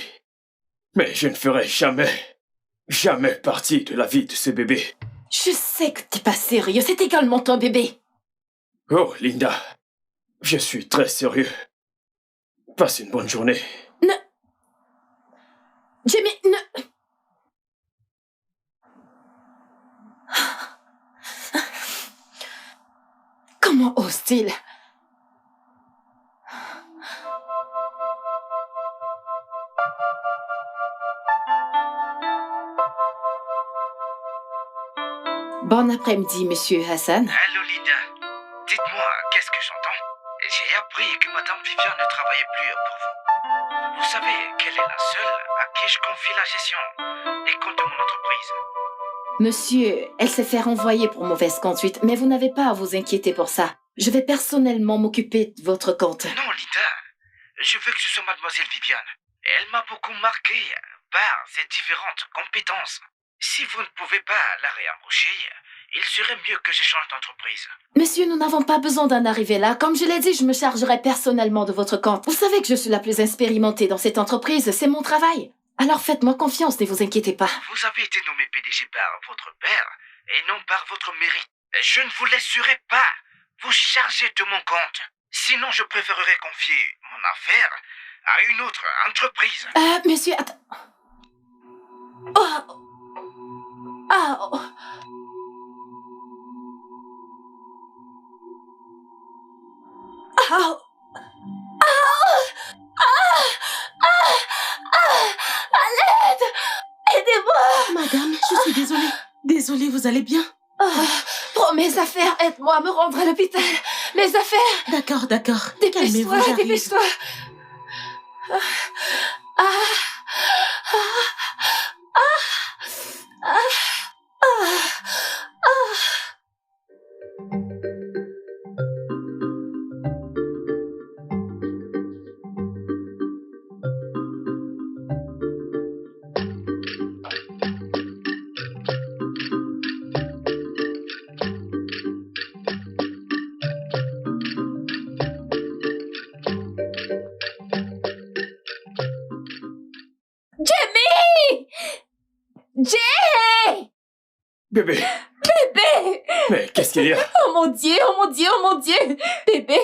Mais je ne ferai jamais partie de la vie de ce bébé.
Je sais que t'es pas sérieux, c'est également ton bébé.
Oh, Linda, je suis très sérieux. Passe une bonne journée.
Ne... Jimmy, ne... Comment ose-t-il? Bon après-midi, monsieur Hassan.
Allô, Linda. Dites-moi, qu'est-ce que j'entends? J'ai appris que Madame Vivian ne travaillait plus pour vous. Vous savez qu'elle est la seule à qui je confie la gestion des comptes de mon entreprise.
Monsieur, elle s'est fait renvoyer pour mauvaise conduite, mais vous n'avez pas à vous inquiéter pour ça. Je vais personnellement m'occuper de votre compte.
Non, Linda. Je veux que ce soit Mademoiselle Vivian. Elle m'a beaucoup marqué par ses différentes compétences. Si vous ne pouvez pas la réembaucher, il serait mieux que je change d'entreprise.
Monsieur, nous n'avons pas besoin d'en arriver là. Comme je l'ai dit, je me chargerai personnellement de votre compte. Vous savez que je suis la plus expérimentée dans cette entreprise, c'est mon travail. Alors faites-moi confiance, ne vous inquiétez pas.
Vous avez été nommé PDG par votre père et non par votre mérite. Je ne vous laisserai pas vous charger de mon compte. Sinon, je préférerais confier mon affaire à une autre entreprise.
Monsieur, attends. Oh. Ah. Oh. Ah. À l'aide! Aidez-moi!
Madame, je suis désolée. Désolée, vous allez bien?
Prends mes affaires, aide-moi à me rendre à l'hôpital. Mes affaires!
D'accord.
Dépêche-toi,
Calmez-vous, j'arrive.
dépêche-toi. Jay!
Bébé,
Bébé!
mais qu'est-ce qu'il y a?
Oh mon Dieu, oh mon Dieu, oh mon Dieu! Bébé,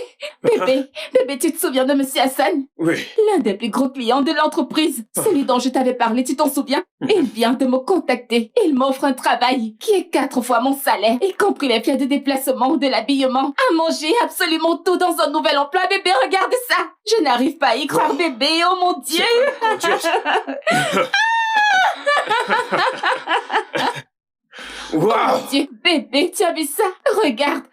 tu te souviens de Monsieur Hassan?
Oui.
L'un des plus gros clients de l'entreprise. Celui dont je t'avais parlé, tu t'en souviens? Il vient de me contacter. Il m'offre un travail qui est 4 fois mon salaire, y compris les frais de déplacement, de l'habillement, à manger, absolument tout dans un nouvel emploi. Bébé, regarde ça! Je n'arrive pas à y croire, bébé, oh mon Dieu! Oh
Waouh!
mon Dieu, bébé, tu as vu ça? Regarde.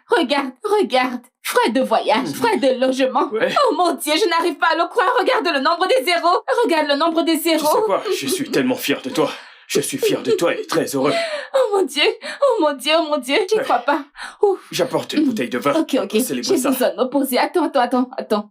Frais de voyage, frais de logement.
Ouais.
Oh mon Dieu, je n'arrive pas à le croire. Regarde le nombre des zéros. Regarde le nombre des
Tu sais
zéros.
quoi? Je suis tellement fier de toi. Je suis fier de toi et très heureux.
Oh mon Dieu, j'y crois pas. Ouf.
J'apporte une bouteille de vin.
Ok,
pour célébrer
j'ai
ça.
besoin de me poser. Attends.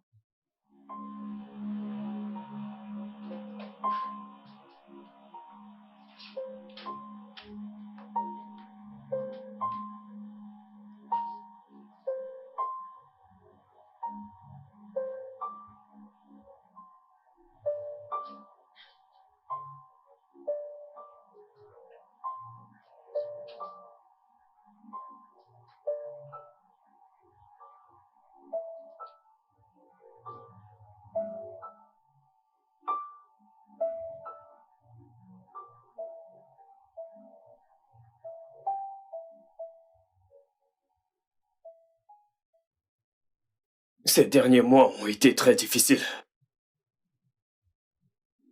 Ces derniers mois ont été très difficiles.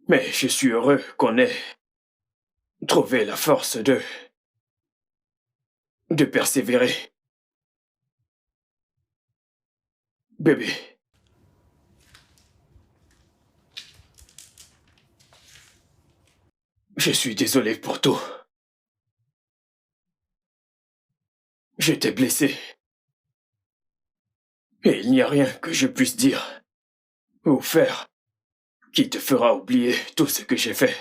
Mais je suis heureux qu'on ait trouvé la force de persévérer. Bébé. Je suis désolé pour tout. Je t'ai blessé. Et il n'y a rien que je puisse dire ou faire qui te fera oublier tout ce que j'ai fait.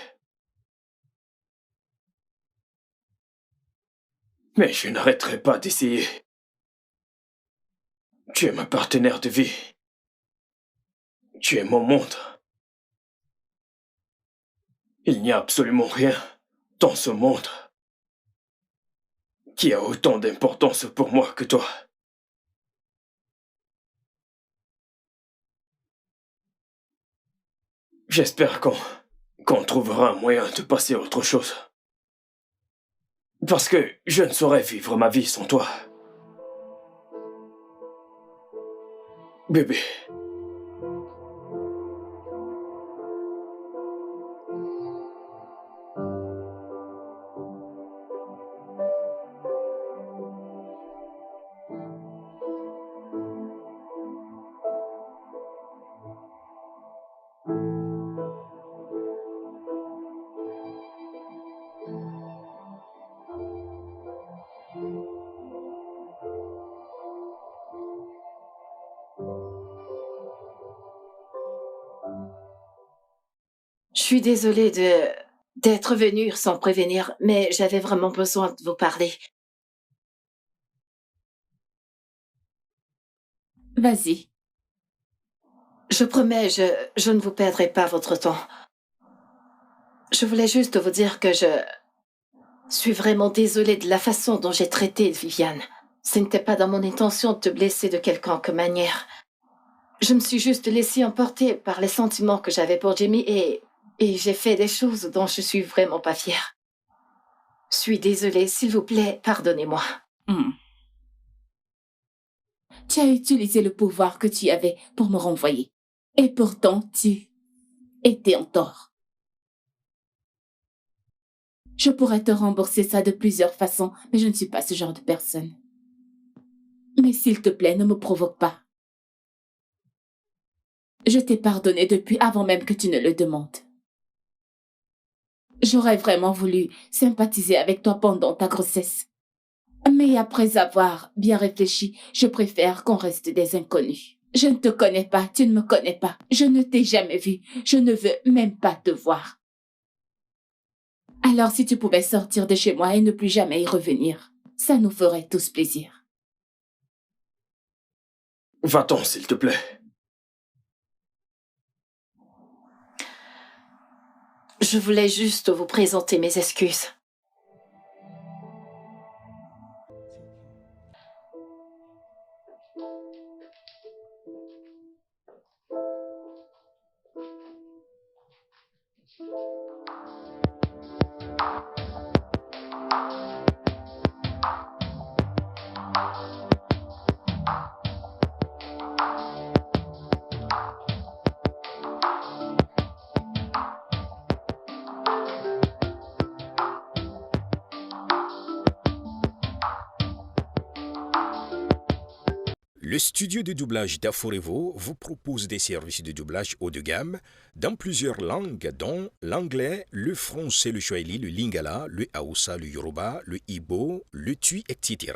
Mais je n'arrêterai pas d'essayer. Tu es ma partenaire de vie. Tu es mon monde. Il n'y a absolument rien dans ce monde qui a autant d'importance pour moi que toi. J'espère qu'on trouvera un moyen de passer à autre chose. Parce que je ne saurais vivre ma vie sans toi. Bébé.
Je suis désolée d'être venue sans prévenir, mais j'avais vraiment besoin de vous parler.
Vas-y.
Je promets, je ne vous perdrai pas votre temps. Je voulais juste vous dire que je suis vraiment désolée de la façon dont j'ai traité Viviane. Ce n'était pas dans mon intention de te blesser de quelconque manière. Je me suis juste laissée emporter par les sentiments que j'avais pour Jamie et j'ai fait des choses dont je suis vraiment pas fière. Je suis désolée, s'il vous plaît, pardonnez-moi.
Tu as utilisé le pouvoir que tu avais pour me renvoyer. Et pourtant, tu étais en tort. Je pourrais te rembourser ça de plusieurs façons, mais je ne suis pas ce genre de personne. Mais s'il te plaît, ne me provoque pas. Je t'ai pardonné depuis avant même que tu ne le demandes. J'aurais vraiment voulu sympathiser avec toi pendant ta grossesse. Mais après avoir bien réfléchi, je préfère qu'on reste des inconnus. Je ne te connais pas, tu ne me connais pas. Je ne t'ai jamais vu, je ne veux même pas te voir. Alors si tu pouvais sortir de chez moi et ne plus jamais y revenir, ça nous ferait tous plaisir.
Va-t'en, s'il te plaît.
Je voulais juste vous présenter mes excuses.
Le studio de doublage d'Aforevo vous propose des services de doublage haut de gamme dans plusieurs langues, dont l'anglais, le français, le swahili, le lingala, le hausa, le yoruba, le igbo, le tui, etc.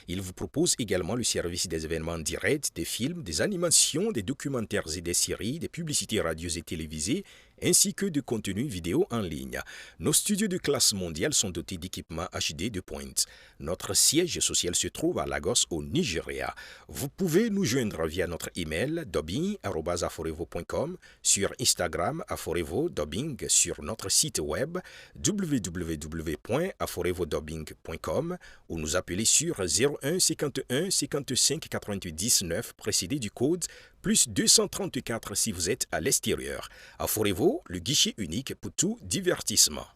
Il vous propose également le service des événements directs, des films, des animations, des documentaires et des séries, des publicités radio et télévisées, ainsi que de contenus vidéo en ligne. Nos studios de classe mondiale sont dotés d'équipements HD de pointe. Notre siège social se trouve à Lagos, au Nigeria. Vous pouvez nous joindre via notre email dubbing@aforevo.com, sur Instagram Aforevo Dubbing, sur notre site web www.aforevodubbing.com ou nous appeler sur 01 51 55 88 19 précédé du code plus 234 si vous êtes à l'extérieur. Aforevo, le guichet unique pour tout divertissement.